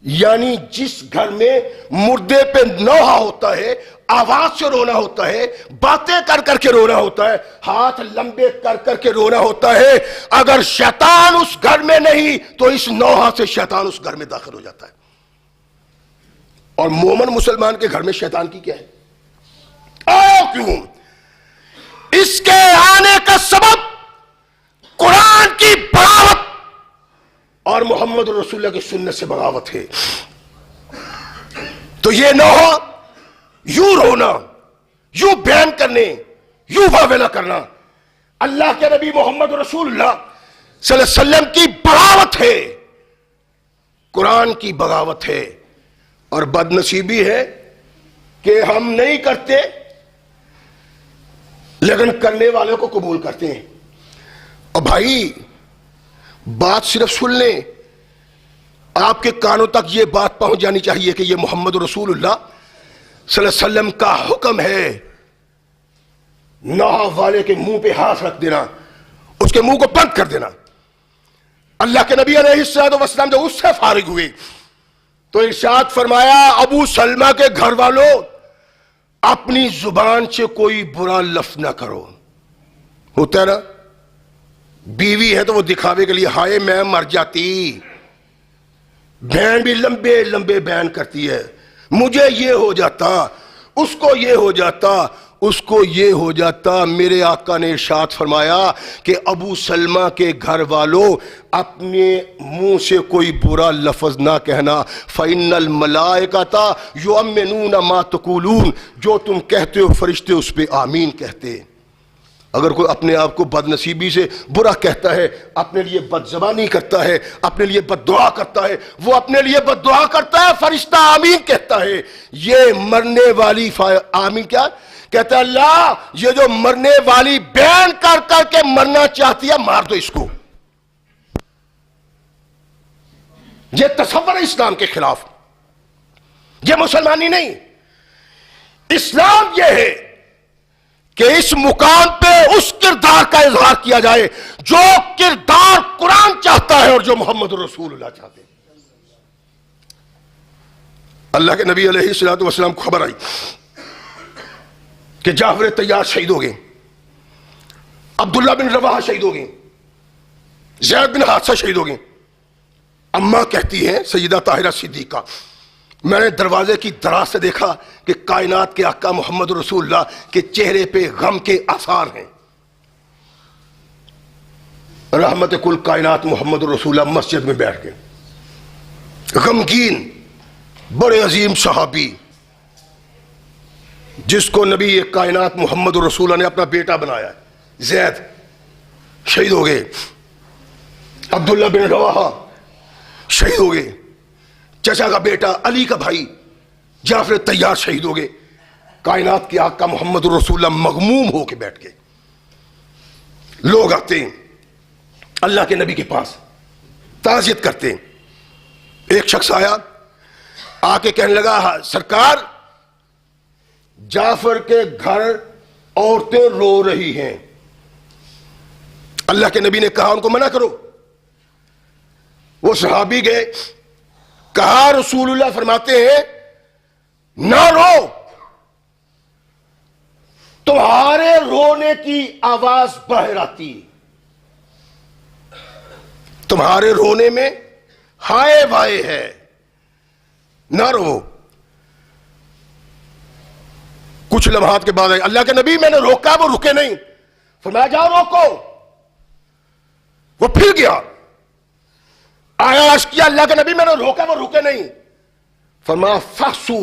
یعنی جس گھر میں مردے پہ نوحہ ہوتا ہے، آواز سے رونا ہوتا ہے، باتیں کر کر کے رونا ہوتا ہے، ہاتھ لمبے کر کر کے رونا ہوتا ہے، اگر شیطان اس گھر میں نہیں تو اس نوحہ سے شیطان اس گھر میں داخل ہو جاتا ہے. اور مومن مسلمان کے گھر میں شیطان کی کیا ہے؟ کیوں؟ اس کے آنے کا سبب قرآن کی بغاوت اور محمد رسول اللہ کی سنت سے بغاوت ہے، تو یہ نہ ہو یوں رونا، یوں بیان کرنے، یوں واویلا کرنا اللہ کے نبی محمد رسول اللہ صلی اللہ علیہ وسلم کی بغاوت ہے، قرآن کی بغاوت ہے۔ اور بد نصیبی ہے کہ ہم نہیں کرتے لیکن کرنے والوں کو قبول کرتے ہیں۔ اور بھائی بات صرف سن لیں، آپ کے کانوں تک یہ بات پہنچ جانی چاہیے کہ یہ محمد رسول اللہ صلی اللہ علیہ وسلم کا حکم ہے۔ ناحق والے کے منہ پہ ہاتھ رکھ دینا، اس کے منہ کو بند کر دینا۔ اللہ کے نبی علیہ الصلوۃ والسلام جب اس سے فارغ ہوئے تو ارشاد فرمایا، ابو سلمہ کے گھر والوں اپنی زبان سے کوئی برا لفظ نہ کرو۔ ہوتا ہے نا، بیوی ہے تو وہ دکھاوے کے لیے ہائے میں مر جاتی، بہن بھی لمبے لمبے بیان کرتی ہے، مجھے یہ ہو جاتا، اس کو یہ ہو جاتا، اس کو یہ ہو جاتا۔ میرے آقا نے ارشاد فرمایا کہ ابو سلمہ کے گھر والوں اپنے منہ سے کوئی برا لفظ نہ کہنا، فَإِنَّ الْمَلَائِكَةَ يُؤْمِنُونَ مَا تَقُولُونَ، جو تم کہتے ہو فرشتے اس پہ آمین کہتے۔ اگر کوئی اپنے آپ کو بد نصیبی سے برا کہتا ہے، اپنے لیے بد زبانی کرتا ہے، اپنے لیے بد دعا کرتا ہے، وہ اپنے لیے بد دعا کرتا ہے، فرشتہ آمین کہتا ہے۔ یہ مرنے والی آمین کیا کہتا ہے؟ اللہ یہ جو مرنے والی بیان کر کر کے مرنا چاہتی ہے مار دو اس کو۔ یہ تصور ہے اسلام کے خلاف، یہ مسلمانی نہیں۔ اسلام یہ ہے کہ اس مقام پہ اس کردار کا اظہار کیا جائے جو کردار قرآن چاہتا ہے اور جو محمد رسول اللہ چاہتے ہیں۔ اللہ کے نبی علیہ الصلوۃ والسلام کو خبر آئی کہ جعفر طیار شہید ہو گئے، عبداللہ بن رواحہ شہید ہو گئے، زید بن حارثہ شہید ہو گئے۔ اماں کہتی ہیں سیدہ طاہرہ صدیقہ، میں نے دروازے کی دراز سے دیکھا کہ کائنات کے آقا محمد رسول اللہ کے چہرے پہ غم کے آثار ہیں۔ رحمت کل کائنات محمد رسول اللہ مسجد میں بیٹھ گئے، غمگین، بڑے عظیم صحابی جس کو نبی کائنات محمد رسول اللہ نے اپنا بیٹا بنایا ہے، زید شہید ہو گئے، عبداللہ بن رواحہ شہید ہو گئے، چچا کا بیٹا علی کا بھائی جعفر طیار شہید ہو گئے۔ کائنات کے آقا محمد رسول اللہ مغموم ہو کے بیٹھ گئے۔ لوگ آتے ہیں اللہ کے نبی کے پاس تعزیت کرتے ہیں۔ ایک شخص آیا، آ کے کہنے لگا سرکار جعفر کے گھر عورتیں رو رہی ہیں۔ اللہ کے نبی نے کہا ان کو منع کرو۔ وہ صحابی گئے، کہا رسول اللہ فرماتے ہیں نہ رو، تمہارے رونے کی آواز باہر آتی، تمہارے رونے میں ہائے بھائے ہے، نہ رو۔ کچھ لمحات کے بعد اللہ کے نبی میں نے روکا، وہ رکے نہیں، فرمایا جاؤ روکو۔ وہ پھر گیا، آیا عرض کیا اللہ کے نبی میں نے روکا، وہ رکے نہیں، فرمایا فحسو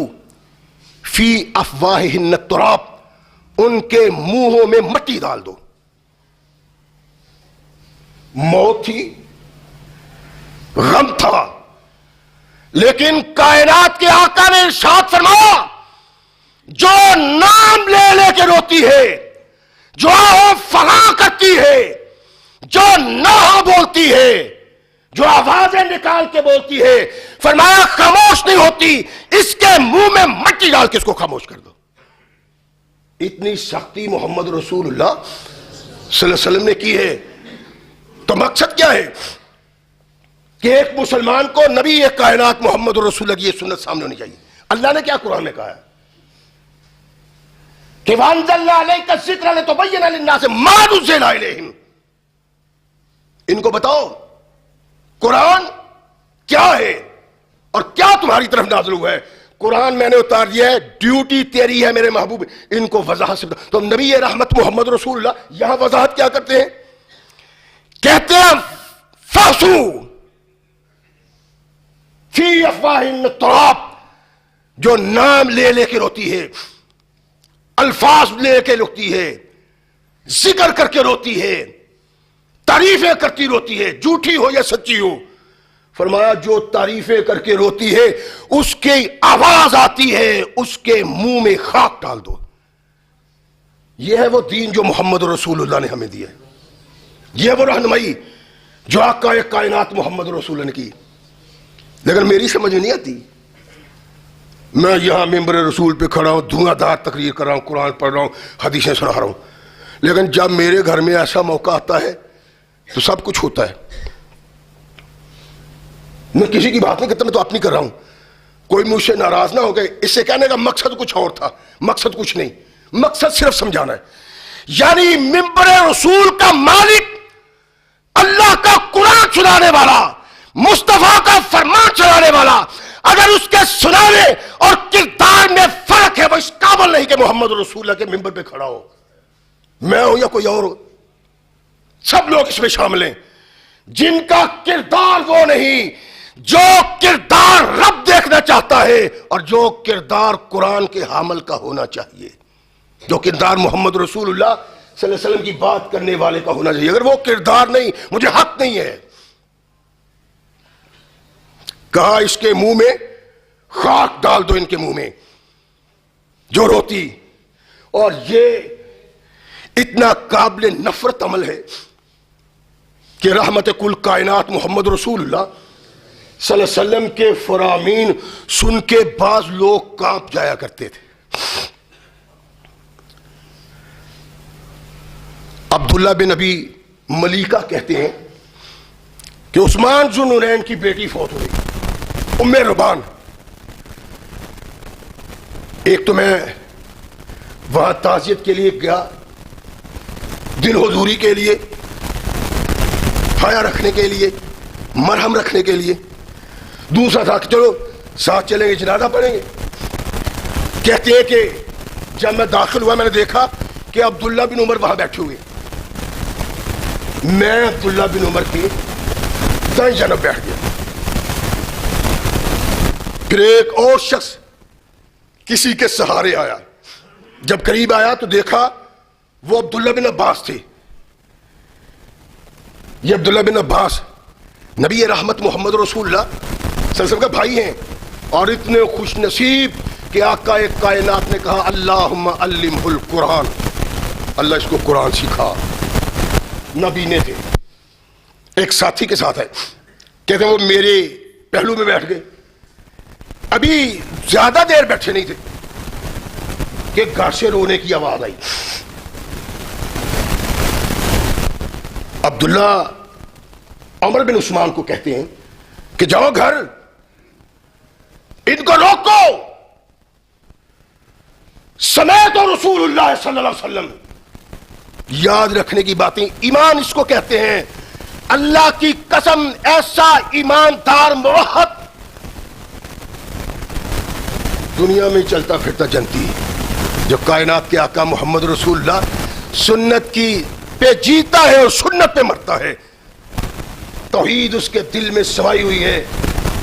فی افواہہن التراب، ان کے منہوں میں مٹی ڈال دو۔ موت تھی، غم تھا، لیکن کائنات کے آقا نے ارشاد فرمایا جو نام لے لے کے روتی ہے، جو فغاں کرتی ہے، جو نہ بولتی ہے، جو آوازیں نکال کے بولتی ہے، فرمایا خاموش نہیں ہوتی، اس کے منہ میں مٹی ڈال کے اس کو خاموش کر دو۔ اتنی سختی محمد رسول اللہ صلی اللہ علیہ وسلم نے کی ہے۔ تو مقصد کیا ہے کہ ایک مسلمان کو نبی ایک کائنات محمد رسول اللہ کی یہ سنت سامنے ہونی چاہیے۔ اللہ نے کیا قرآن میں کہا ہے کہ وَأَنزَلْنَا عَلَيْكَ الذِّكْرَ لِتُبَيِّنَ لِلنَّاسِ مَا نُزِّلَ إِلَيْهِمْ۔ ان کو بتاؤ قرآن کیا ہے اور کیا تمہاری طرف نازل ہوا ہے۔ قرآن میں نے اتار دیا ہے، ڈیوٹی تیری ہے میرے محبوب، ان کو وضاحت سے بتا۔ تو نبی رحمت محمد رسول اللہ یہاں وضاحت کیا کرتے ہیں، کہتے ہیں فاسو افواہہم تراب، جو نام لے لے کے روتی ہے، الفاظ لے کے روتی ہے، ذکر کر کے روتی ہے، تعریفیں کرتی روتی ہے، جھوٹی ہو یا سچی ہو. فرمایا جو تعریفیں کر کے روتی ہے اس کی آواز آتی ہے اس کے منہ میں خاک ڈال دو. یہ ہے وہ دین جو محمد رسول اللہ نے ہمیں دیا ہے. یہ ہے وہ رہنمائی جو آقا کائنات محمد رسول اللہ نے کی. لیکن میری سمجھ نہیں آتی. میں یہاں ممبر رسول پہ کھڑا ہوں، دھواں دھار تقریر کر رہا ہوں، قرآن پڑھ رہا ہوں، حدیثیں سنا رہا ہوں، لیکن جب میرے گھر میں ایسا موقع آتا ہے تو سب کچھ ہوتا ہے. میں کسی کی بات نہیں کرتا، میں تو اپنی کر رہا ہوں. کوئی مجھ سے ناراض نہ ہو گئے. اس سے کہنے کا مقصد کچھ اور تھا، مقصد کچھ نہیں، مقصد صرف سمجھانا ہے. یعنی ممبر رسول کا مالک اللہ کا قرآن سنانے والا، مصطفیٰ کا فرمان چلانے والا، اگر اس کے سنانے اور کردار میں فرق ہے وہ اس قابل نہیں کہ محمد رسول اللہ کے ممبر پہ کھڑا ہو. میں ہوں یا کوئی اور ہو، سب لوگ اس میں شامل ہیں. جن کا کردار وہ نہیں جو کردار رب دیکھنا چاہتا ہے اور جو کردار قرآن کے حامل کا ہونا چاہیے، جو کردار محمد رسول اللہ صلی اللہ علیہ وسلم کی بات کرنے والے کا ہونا چاہیے. اگر وہ کردار نہیں، مجھے حق نہیں ہے. کہا اس کے منہ میں خاک ڈال دو، ان کے منہ میں جو روتی. اور یہ اتنا قابل نفرت عمل ہے کہ رحمت کل کائنات محمد رسول اللہ صلی اللہ علیہ وسلم کے فرامین سن کے بعض لوگ کانپ جایا کرتے تھے. عبداللہ بن ابی ملیکہ کہتے ہیں کہ عثمان ذو النورین کی بیٹی فوت ہو گئی، ام ربان. ایک تو میں وہاں تعزیت کے لیے گیا، دل حضوری کے لیے، حیا رکھنے کے لیے، مرہم رکھنے کے لیے. دوسرا تھا کہ چلو ساتھ چلیں گے، جنازہ پڑھیں گے. کہتے ہیں کہ جب میں داخل ہوا میں نے دیکھا کہ عبداللہ بن عمر وہاں بیٹھے ہوئے. میں عبداللہ بن عمر کے دائیں جانب بیٹھ گیا. پھر ایک اور شخص کسی کے سہارے آیا. جب قریب آیا تو دیکھا وہ عبداللہ بن عباس تھے. یہ عبداللہ بن عباس نبی رحمت محمد رسول اللہ صلی اللہ علیہ وسلم کا بھائی ہیں، اور اتنے خوش نصیب کہ آقا کائنات نے کہا اللہم علمہ القرآن، اللہ اس کو قرآن سکھا. نبی نے تھے. ایک ساتھی کے ساتھ ہے، کہتے ہیں وہ میرے پہلو میں بیٹھ گئے. ابھی زیادہ دیر بیٹھے نہیں تھے کہ گھر سے رونے کی آواز آئی. عبداللہ عمر بن عثمان کو کہتے ہیں کہ جاؤ گھر، ان کو روکو. سمیت رسول اللہ صلی اللہ علیہ وسلم. یاد رکھنے کی باتیں، ایمان اس کو کہتے ہیں. اللہ کی قسم ایسا ایماندار موحد دنیا میں چلتا پھرتا جنتی جو کائنات کے آقا محمد رسول اللہ سنت کی پہ جیتا ہے اور سنت پہ مرتا ہے. توحید اس کے دل میں سمائی ہوئی ہے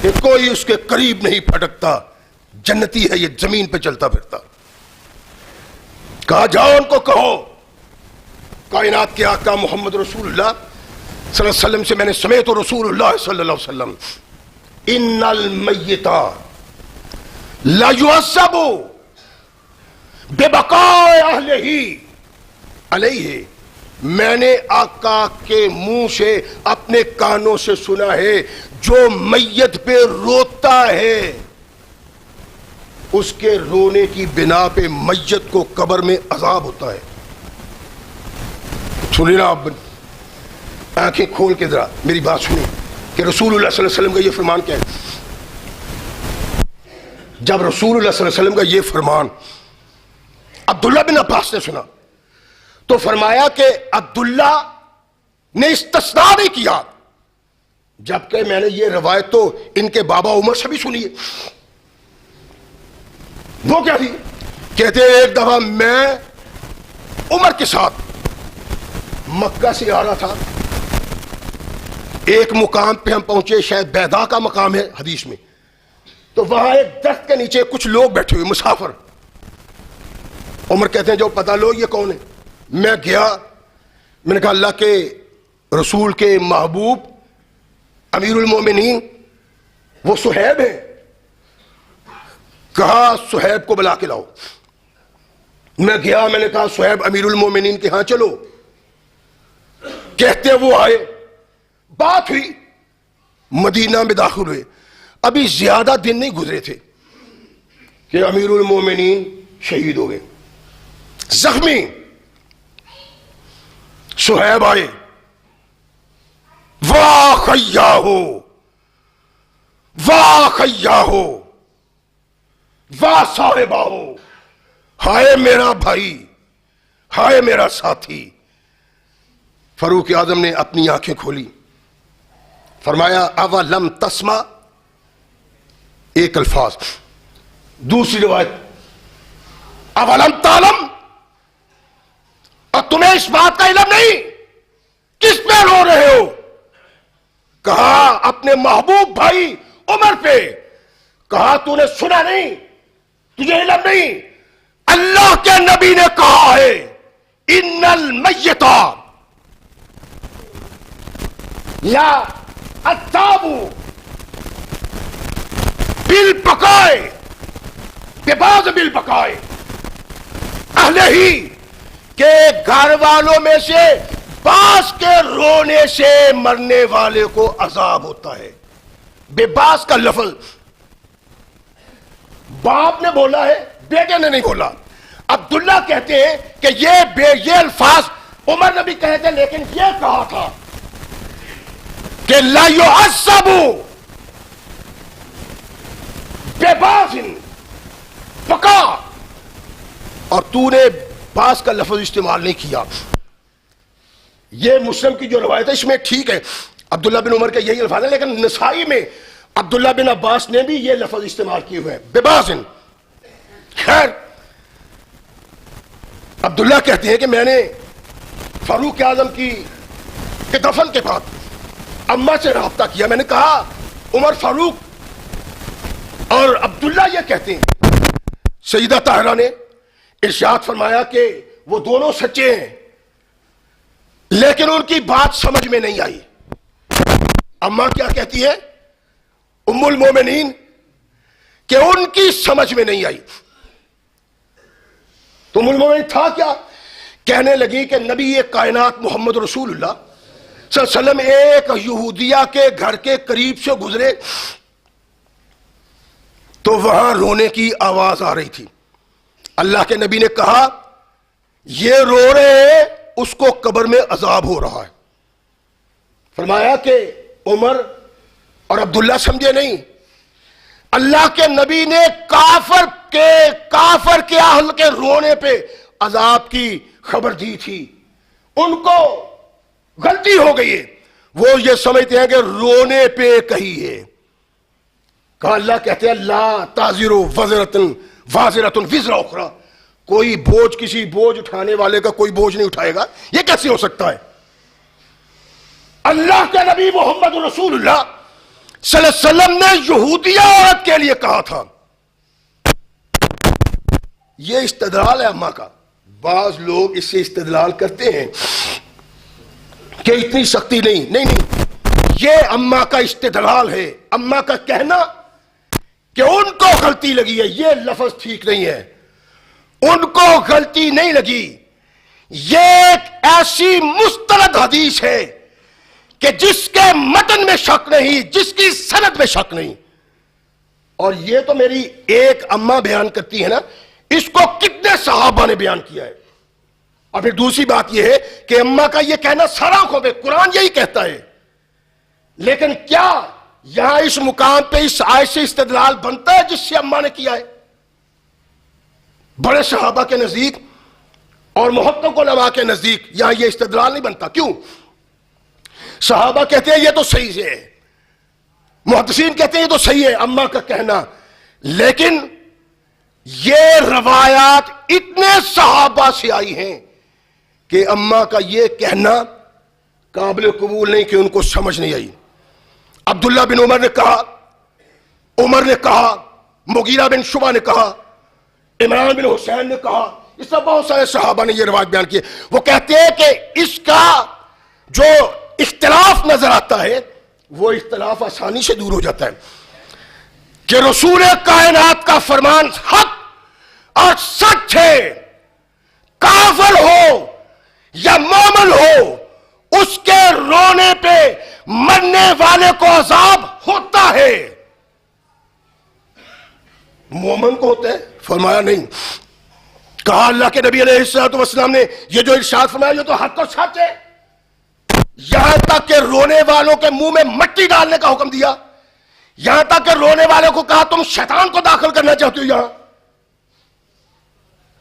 کہ کوئی اس کے قریب نہیں پھٹکتا. جنتی ہے یہ، زمین پہ چلتا پھرتا. کہا جاؤ ان کو کہو کائنات کے آقا محمد رسول اللہ صلی اللہ علیہ وسلم سے میں نے سمیت رسول اللہ صلی اللہ علیہ وسلم ان المیت لا یعذب ببقاء اہلہ علیہ. میں نے آقا کے منہ سے اپنے کانوں سے سنا ہے جو میت پہ روتا ہے اس کے رونے کی بنا پہ میت کو قبر میں عذاب ہوتا ہے. سنیں نا آپ، آنکھیں کھول کے ذرا میری بات سنیں کہ رسول اللہ صلی اللہ علیہ وسلم کا یہ فرمان کیا ہے. جب رسول اللہ صلی اللہ علیہ وسلم کا یہ فرمان عبداللہ بن عباس نے سنا تو فرمایا کہ عبداللہ نے استثناء نہیں کیا، جبکہ میں نے یہ روایت تو ان کے بابا عمر سے بھی سنی ہے. وہ کیا تھی؟ کہتے ہیں ایک دفعہ میں عمر کے ساتھ مکہ سے آ رہا تھا. ایک مقام پہ ہم پہنچے، شاید بیدا کا مقام ہے حدیث میں. تو وہاں ایک درخت کے نیچے کچھ لوگ بیٹھے ہوئے مسافر. عمر کہتے ہیں جو پتہ لو یہ کون ہے. میں گیا, میں نے کہا اللہ کے رسول کے محبوب امیر المومنین وہ صہیب ہے. کہا صہیب کو بلا کے لاؤ. میں گیا, میں نے کہا صہیب امیر المومنین کے ہاں چلو. کہتے وہ آئے, بات ہوئی, مدینہ میں داخل ہوئے. ابھی زیادہ دن نہیں گزرے تھے کہ امیر المومنین شہید ہو گئے, زخمی. صہیب آئے, واہ خیاہو, واہ خیاہو, واہ صاحباہو, ہائے میرا بھائی, ہائے میرا ساتھی. فاروق اعظم نے اپنی آنکھیں کھولی, فرمایا اولم تسمع, ایک الفاظ. دوسری روایت اولم تعلم, اور تمہیں اس بات کا علم نہیں, کس پہ رو رہے ہو؟ کہا اپنے محبوب بھائی عمر پہ. کہا تو نے سنا نہیں, تجھے علم نہیں؟ اللہ کے نبی نے کہا ہے ان المیت یا التاب بالبقاء ببعض بالبقاء, اہل ہی کہ گھر والوں میں سے بعض کے رونے سے مرنے والے کو عذاب ہوتا ہے. بے باس کا لفظ باپ نے بولا ہے, بیٹے نے نہیں بولا. عبداللہ کہتے ہیں کہ یہ الفاظ عمر نے بھی کہے تھے, لیکن یہ کہا تھا کہ لا يعذب بباس بقاء, اور تو نے باس کا لفظ استعمال نہیں کیا. یہ مسلم کی جو روایت ہے اس میں ٹھیک ہے عبداللہ بن عمر کے یہی الفاظ ہیں, لیکن نسائی میں عبداللہ بن عباس نے بھی یہ لفظ استعمال کیے ہوئے ہیں, بباسن. خیر, عبداللہ کہتے ہیں کہ میں نے فاروق اعظم کی دفن کے بعد اماں سے رابطہ کیا. میں نے کہا عمر فاروق, اور عبداللہ یہ کہتے ہیں سیدہ طاہرہ نے ارشاد فرمایا کہ وہ دونوں سچے ہیں, لیکن ان کی بات سمجھ میں نہیں آئی. اماں کیا کہتی ہے ام المومنین کہ ان کی سمجھ میں نہیں آئی. تو ام المومنین تھا کیا؟ کہنے لگی کہ نبی کائنات محمد رسول اللہ صلی اللہ علیہ وسلم ایک یہودیہ کے گھر کے قریب سے گزرے تو وہاں رونے کی آواز آ رہی تھی. اللہ کے نبی نے کہا یہ رو رہے ہیں, اس کو قبر میں عذاب ہو رہا ہے. فرمایا کہ عمر اور عبداللہ سمجھے نہیں, اللہ کے نبی نے کافر کے اہل کے رونے پہ عذاب کی خبر دی تھی. ان کو غلطی ہو گئی ہے, وہ یہ سمجھتے ہیں کہ رونے پہ کہی ہے. کہا اللہ کہتے ہیں لا تازر وازرۃ وزر اخری, کوئی بوجھ کسی بوجھ اٹھانے والے کا کوئی بوجھ نہیں اٹھائے گا. یہ کیسے ہو سکتا ہے؟ اللہ کے نبی محمد رسول اللہ صلی اللہ علیہ وسلم نے یہودیہ عورت کے لیے کہا تھا. یہ استدلال ہے اماں کا. بعض لوگ اس سے استدلال کرتے ہیں کہ اتنی سختی نہیں, یہ اماں کا استدلال ہے. اماں کا کہنا کہ ان کو غلطی لگی ہے, یہ لفظ ٹھیک نہیں ہے. ان کو غلطی نہیں لگی, یہ ایک ایسی مستند حدیث ہے کہ جس کے متن میں شک نہیں, جس کی سند میں شک نہیں. اور یہ تو میری ایک اماں بیان کرتی ہے نا, اس کو کتنے صحابہ نے بیان کیا ہے. اور پھر دوسری بات یہ ہے کہ اماں کا یہ کہنا سارا آنکھوں پہ, قرآن یہی کہتا ہے. لیکن کیا یہاں اس مقام پہ اس آیت سے استدلال بنتا ہے جس سے اماں نے کیا ہے؟ بڑے صحابہ کے نزدیک اور محقق علماء کے نزدیک یہاں یہ استدلال نہیں بنتا. کیوں؟ صحابہ کہتے ہیں یہ تو صحیح ہے, محدثین کہتے ہیں یہ تو صحیح ہے اماں کا کہنا, لیکن یہ روایات اتنے صحابہ سے آئی ہیں کہ اماں کا یہ کہنا قابل قبول نہیں, کہ ان کو سمجھ نہیں آئی. عبداللہ بن عمر نے کہا عمر نے کہا، مغیرہ بن شعبہ نے کہا، عمران بن حسین نے کہا، اس طرح بہت سارے صحابہ نے یہ روایت بیان کی. وہ کہتے ہیں کہ اس کا جو اختلاف نظر آتا ہے وہ اختلاف آسانی سے دور ہو جاتا ہے کہ رسول کائنات کا فرمان حق اور سچ ہے. کافر ہو یا مومن ہو، اس کے رونے پہ مرنے والے کو عذاب ہوتا ہے. مومن کو ہوتا ہے؟ فرمایا نہیں. کہا اللہ کے نبی علیہ الصلوۃ والسلام نے یہ جو ارشاد فرمایا یہ تو حق و سچ ہے. یہاں تک کہ رونے والوں کے منہ میں مٹی ڈالنے کا حکم دیا، یہاں تک کہ رونے والوں کو کہا تم شیطان کو داخل کرنا چاہتے ہو یہاں.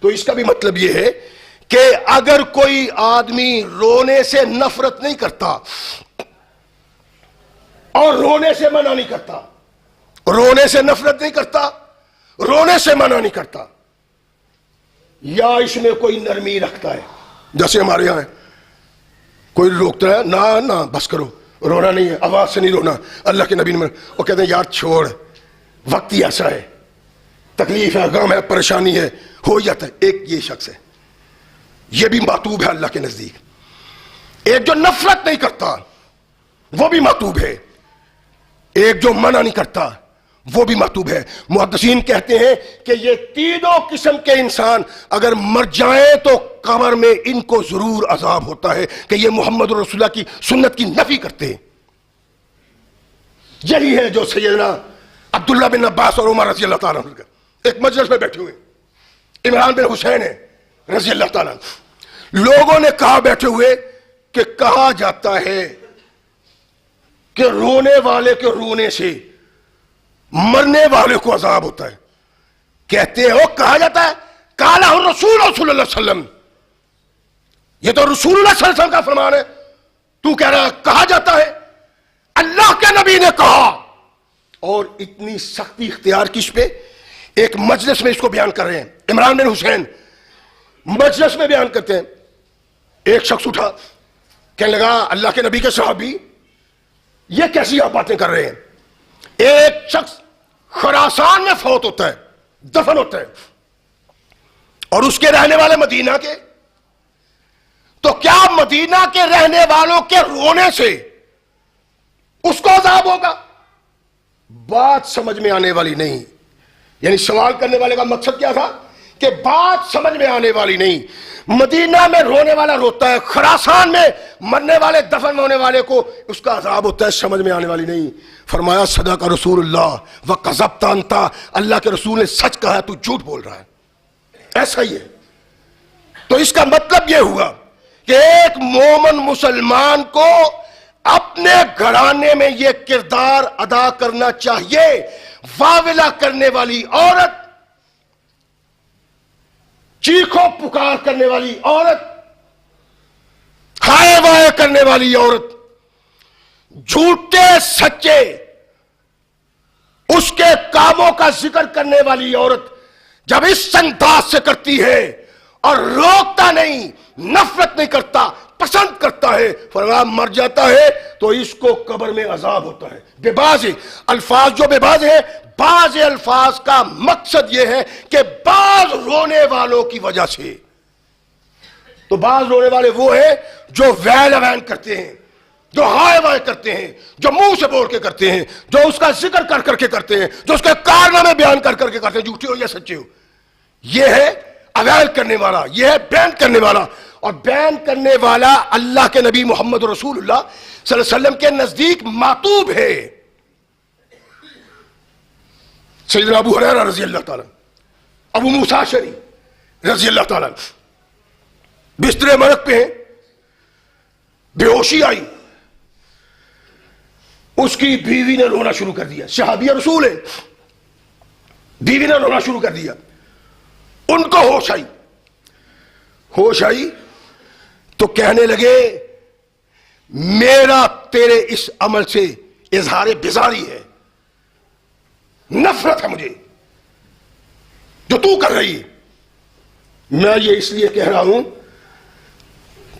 تو اس کا بھی مطلب یہ ہے کہ اگر کوئی آدمی رونے سے نفرت نہیں کرتا اور رونے سے منع نہیں کرتا، رونے سے نفرت نہیں کرتا، رونے سے منع نہیں کرتا، یا اس میں کوئی نرمی رکھتا ہے، جیسے ہمارے یہاں ہے کوئی روکتا ہے، نہ بس کرو، رونا نہیں ہے، آواز سے نہیں رونا، اللہ کے نبی نے وہ کہتے ہیں یار چھوڑ، وقت ہی ایسا ہے، تکلیف ہے، غم ہے، پریشانی ہے، ہو جاتا ہے. ایک یہ شخص ہے، یہ بھی معتوب ہے اللہ کے نزدیک. ایک جو نفرت نہیں کرتا وہ بھی معتوب ہے، ایک جو منع نہیں کرتا وہ بھی معتوب ہے. محدثین کہتے ہیں کہ یہ تینوں قسم کے انسان اگر مر جائیں تو قبر میں ان کو ضرور عذاب ہوتا ہے کہ یہ محمد رسول اللہ کی سنت کی نفی کرتے ہیں. یہی ہے جو سیدنا عبداللہ بن عباس اور عمر رضی اللہ تعالیٰ عنہ ایک مجلس میں بیٹھے ہوئے، عمران بن حسین ہے رضی اللہ تعالیٰ عنہ. لوگوں نے کہا بیٹھے ہوئے کہ کہا جاتا ہے کہ رونے والے کے رونے سے مرنے والے کو عذاب ہوتا ہے. کہتے ہو کہا جاتا ہے، قالہ رسول اللہ صلی اللہ علیہ وسلم، یہ تو رسول اللہ صلی اللہ علیہ وسلم کا فرمان ہے، تو کہہ رہا ہے کہا جاتا ہے. اللہ کے نبی نے کہا، اور اتنی سختی اختیار کی اس پہ. ایک مجلس میں اس کو بیان کر رہے ہیں، عمران بن حسین مجلس میں بیان کرتے ہیں. ایک شخص اٹھا کہنے لگا اللہ کے نبی کے صحابی یہ کیسی آپ باتیں کر رہے ہیں؟ ایک شخص خراسان میں فوت ہوتا ہے، دفن ہوتا ہے، اور اس کے رہنے والے مدینہ کے، تو کیا مدینہ کے رہنے والوں کے رونے سے اس کو عذاب ہوگا؟ بات سمجھ میں آنے والی نہیں. یعنی سوال کرنے والے کا مقصد کیا تھا کہ بات سمجھ میں آنے والی نہیں. مدینہ میں رونے والا روتا ہے، خراسان میں مرنے والے دفن ہونے والے کو اس کا عذاب ہوتا ہے، سمجھ میں آنے والی نہیں. فرمایا صدق رسول اللہ وکذبت انت، اللہ کے رسول نے سچ کہا ہے، تو جھوٹ بول رہا ہے. ایسا ہی ہے. تو اس کا مطلب یہ ہوا کہ ایک مومن مسلمان کو اپنے گھرانے میں یہ کردار ادا کرنا چاہیے. واویلا کرنے والی عورت، چیخو پکار کرنے والی عورت، ہائے وائے کرنے والی عورت، جھوٹے سچے اس کے کاموں کا ذکر کرنے والی عورت جب اس انداز سے کرتی ہے اور روکتا نہیں، نفرت نہیں کرتا، پسند کرتا ہے، فرمایا مر جاتا ہے تو اس کو قبر میں عذاب ہوتا ہے. بے باز الفاظ جو بے باز ہے، بعض الفاظ کا مقصد یہ ہے کہ بعض رونے والوں کی وجہ سے. تو بعض رونے والے وہ ہیں جو ویل وین کرتے ہیں، جو ہائے وائے کرتے ہیں، جو منہ سے بول کے کرتے ہیں، جو اس کا ذکر کر کر کے کرتے ہیں، جو اس کے کارنامے بیان کر کر کے کرتے ہیں، جھوٹے ہو یا سچے ہو. یہ ہے اویل کرنے والا، یہ ہے بیان کرنے والا. اور بیان کرنے والا اللہ کے نبی محمد رسول اللہ صلی اللہ علیہ وسلم کے نزدیک معتوب ہے. سیدنا ابو ہریرہ رضی اللہ تعالیٰ، ابو موسیٰ اشعری رضی اللہ تعالیٰ بستر مرگ پہ ہیں، بے ہوشی آئی، اس کی بیوی نے رونا شروع کر دیا. صحابی رسول ہے، بیوی نے رونا شروع کر دیا. ان کو ہوش آئی تو کہنے لگے میرا تیرے اس عمل سے اظہار بیزاری ہے، نفرت ہے مجھے جو تو کر رہی ہے. میں یہ اس لیے کہہ رہا ہوں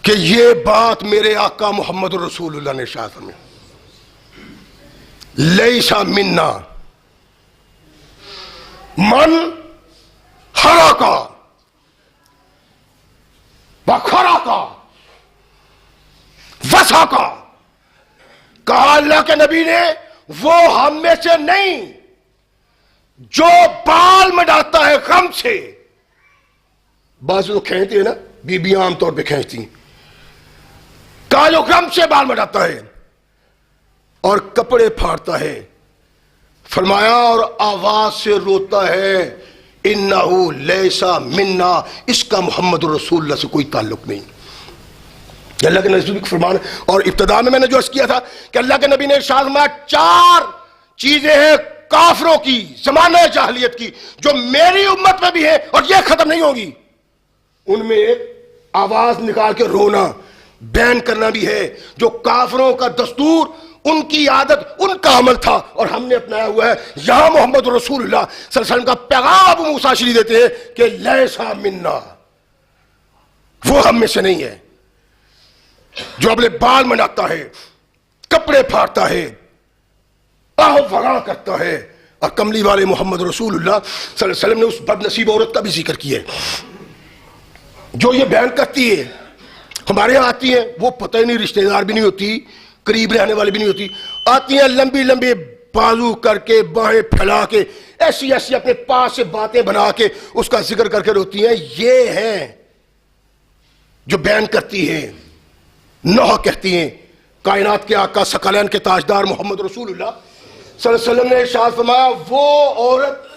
کہ یہ بات میرے آقا محمد رسول اللہ نے ارشاد فرمایا، لیسا منا من حرکا بخرکا وسکا، کہا اللہ کے نبی نے وہ ہم میں سے نہیں جو بال مڈاتا ہے غم سے. بعض لوگ کھینچتے ہیں نا، بیویاں عام طور پہ کھینچتی ہیں، کہا جو غم سے بال مڈاتا ہے اور کپڑے پھاڑتا ہے، فرمایا اور آواز سے روتا ہے انہو لیسا منا، اس کا محمد رسول اللہ سے کوئی تعلق نہیں. اللہ کے نبی کا فرمان. اور ابتدا میں نے جو عرض کیا تھا کہ اللہ کے نبی نے ارشاد فرمایا 4 چیزیں ہیں کافروں کی زمانہ جاہلیت کی جو میری امت میں بھی ہے اور یہ ختم نہیں ہوگی. ان میں ایک آواز نکال کے رونا، بین کرنا بھی ہے، جو کافروں کا دستور، ان کی عادت، ان کا عمل تھا اور ہم نے اپنایا ہوا ہے. یہاں محمد رسول اللہ صلی اللہ علیہ وسلم کا پیغام ابو موسیٰ شریف دیتے ہیں کہ لیسا منا، وہ ہم میں سے نہیں ہے جو اپنے بال مناتا ہے، کپڑے پھاڑتا ہے، آہ وغاں کرتا ہے. اور کملی والے محمد رسول اللہ صلی اللہ علیہ وسلم نے اس بد نصیب عورت کا بھی ذکر کیا ہے جو یہ بیان کرتی ہے. ہمارے یہاں آتی ہیں، وہ پتہ ہی نہیں، رشتہ دار بھی نہیں ہوتی، قریب رہنے والی بھی نہیں ہوتی، آتی ہیں لمبی لمبی بازو کر کے، باہیں پھیلا کے، ایسی ایسی اپنے پاس سے باتیں بنا کے اس کا ذکر کر کے روتی ہیں. یہ ہیں جو بیان کرتی ہیں، نوح کہتی ہیں. کائنات کے آقا ثقلین کے تاجدار محمد رسول اللہ صلی اللہ علیہ وسلم نے ارشاد فرمایا وہ عورت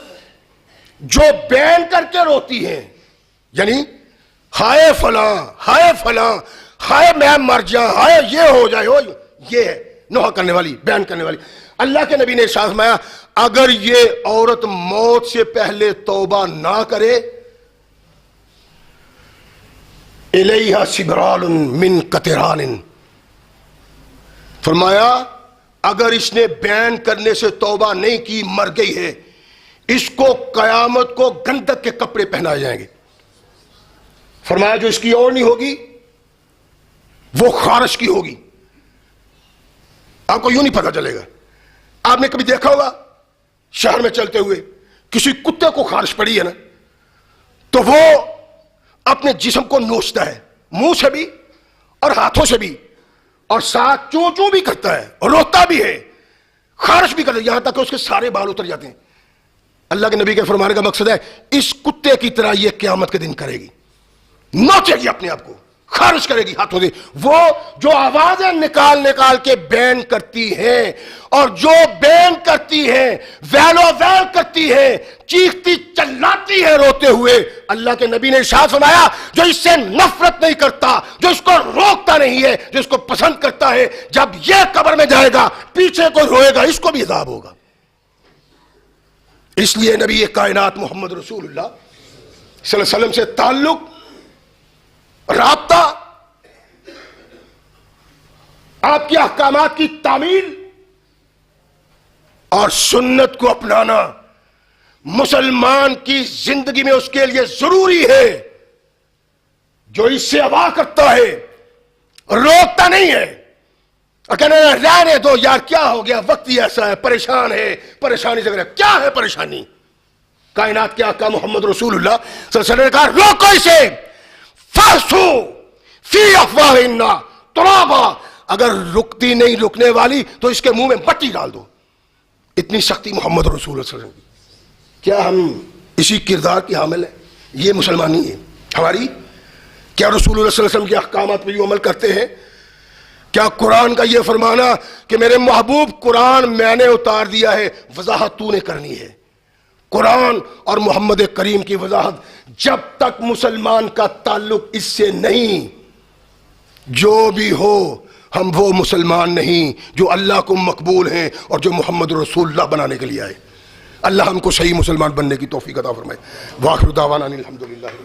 جو بیان کر کے روتی ہے، یعنی ہائے فلاں، ہائے فلاں، ہائے میں مر جاؤں، ہائے یہ ہو جائے، ہو یہ ہے نوح کرنے والی، بیان کرنے والی. اللہ کے نبی نے ارشاد فرمایا اگر یہ عورت موت سے پہلے توبہ نہ کرے، الیہا سبرال من قطران، فرمایا اگر اس نے بیان کرنے سے توبہ نہیں کی، مر گئی ہے، اس کو قیامت کو گندک کے کپڑے پہنائے جائیں گے. فرمایا جو اس کی اور نہیں ہوگی وہ خارش کی ہوگی. آپ کو یوں نہیں پتہ چلے گا. آپ نے کبھی دیکھا ہوگا شہر میں چلتے ہوئے کسی کتے کو خارش پڑی ہے نا تو وہ اپنے جسم کو نوچتا ہے، منہ سے بھی اور ہاتھوں سے بھی، اور ساتھ چوں چوں بھی کرتا ہے اور روتا بھی ہے، خارش بھی کرتا ہے، یہاں تک کہ اس کے سارے بال اتر جاتے ہیں. اللہ کے نبی کے فرمانے کا مقصد ہے اس کتے کی طرح یہ قیامت کے دن کرے گی، نوچے گی اپنے آپ کو، خارش کرے گی ہاتھوں سے. وہ جو آوازیں نکال نکال کے بین کرتی ہیں اور جو بین کرتی ہیں، ویل و ویل کرتی ہے، چیختی چلاتی ہے روتے ہوئے، اللہ کے نبی نے ارشاد فرمایا جو اس سے نفرت نہیں کرتا، جو اس کو روکتا نہیں ہے، جو اس کو پسند کرتا ہے، جب یہ قبر میں جائے گا پیچھے کوئی روئے گا اس کو بھی عذاب ہوگا. اس لیے نبی کائنات محمد رسول اللہ صلی اللہ علیہ وسلم سے تعلق، رابطہ، آپ کے احکامات کی تعمیل اور سنت کو اپنانا مسلمان کی زندگی میں اس کے لیے ضروری ہے. جو اس سے ابا کرتا ہے، روکتا نہیں ہے اور کہنے رہنے دو یار کیا ہو گیا، وقت ہی ایسا ہے، پریشان ہے، پریشانی سے کیا ہے پریشانی. کائنات کے آقا محمد رسول اللہ صلی اللہ علیہ وسلم نے کہا روکو اسے، فاسو فی افواہنا ترابا، اگر رکتی نہیں رکنے والی تو اس کے منہ میں مٹی ڈال دو. اتنی سختی محمد رسول اللہ صلی اللہ علیہ وسلم کی. کیا ہم اسی کردار کے حامل ہیں؟ یہ مسلمانی ہے ہماری. کیا رسول اللہ صلی اللہ علیہ وسلم کے احکامات پہ یہ عمل کرتے ہیں؟ کیا قرآن کا یہ فرمانا کہ میرے محبوب قرآن میں نے اتار دیا ہے، وضاحت تو نے کرنی ہے. قرآن اور محمد کریم کی وضاحت جب تک مسلمان کا تعلق اس سے نہیں، جو بھی ہو ہم وہ مسلمان نہیں جو اللہ کو مقبول ہیں اور جو محمد رسول اللہ بنانے کے لیے آئے. اللہ ہم کو صحیح مسلمان بننے کی توفیق عطا فرمائے. وآخر دعوانا الحمدللہ.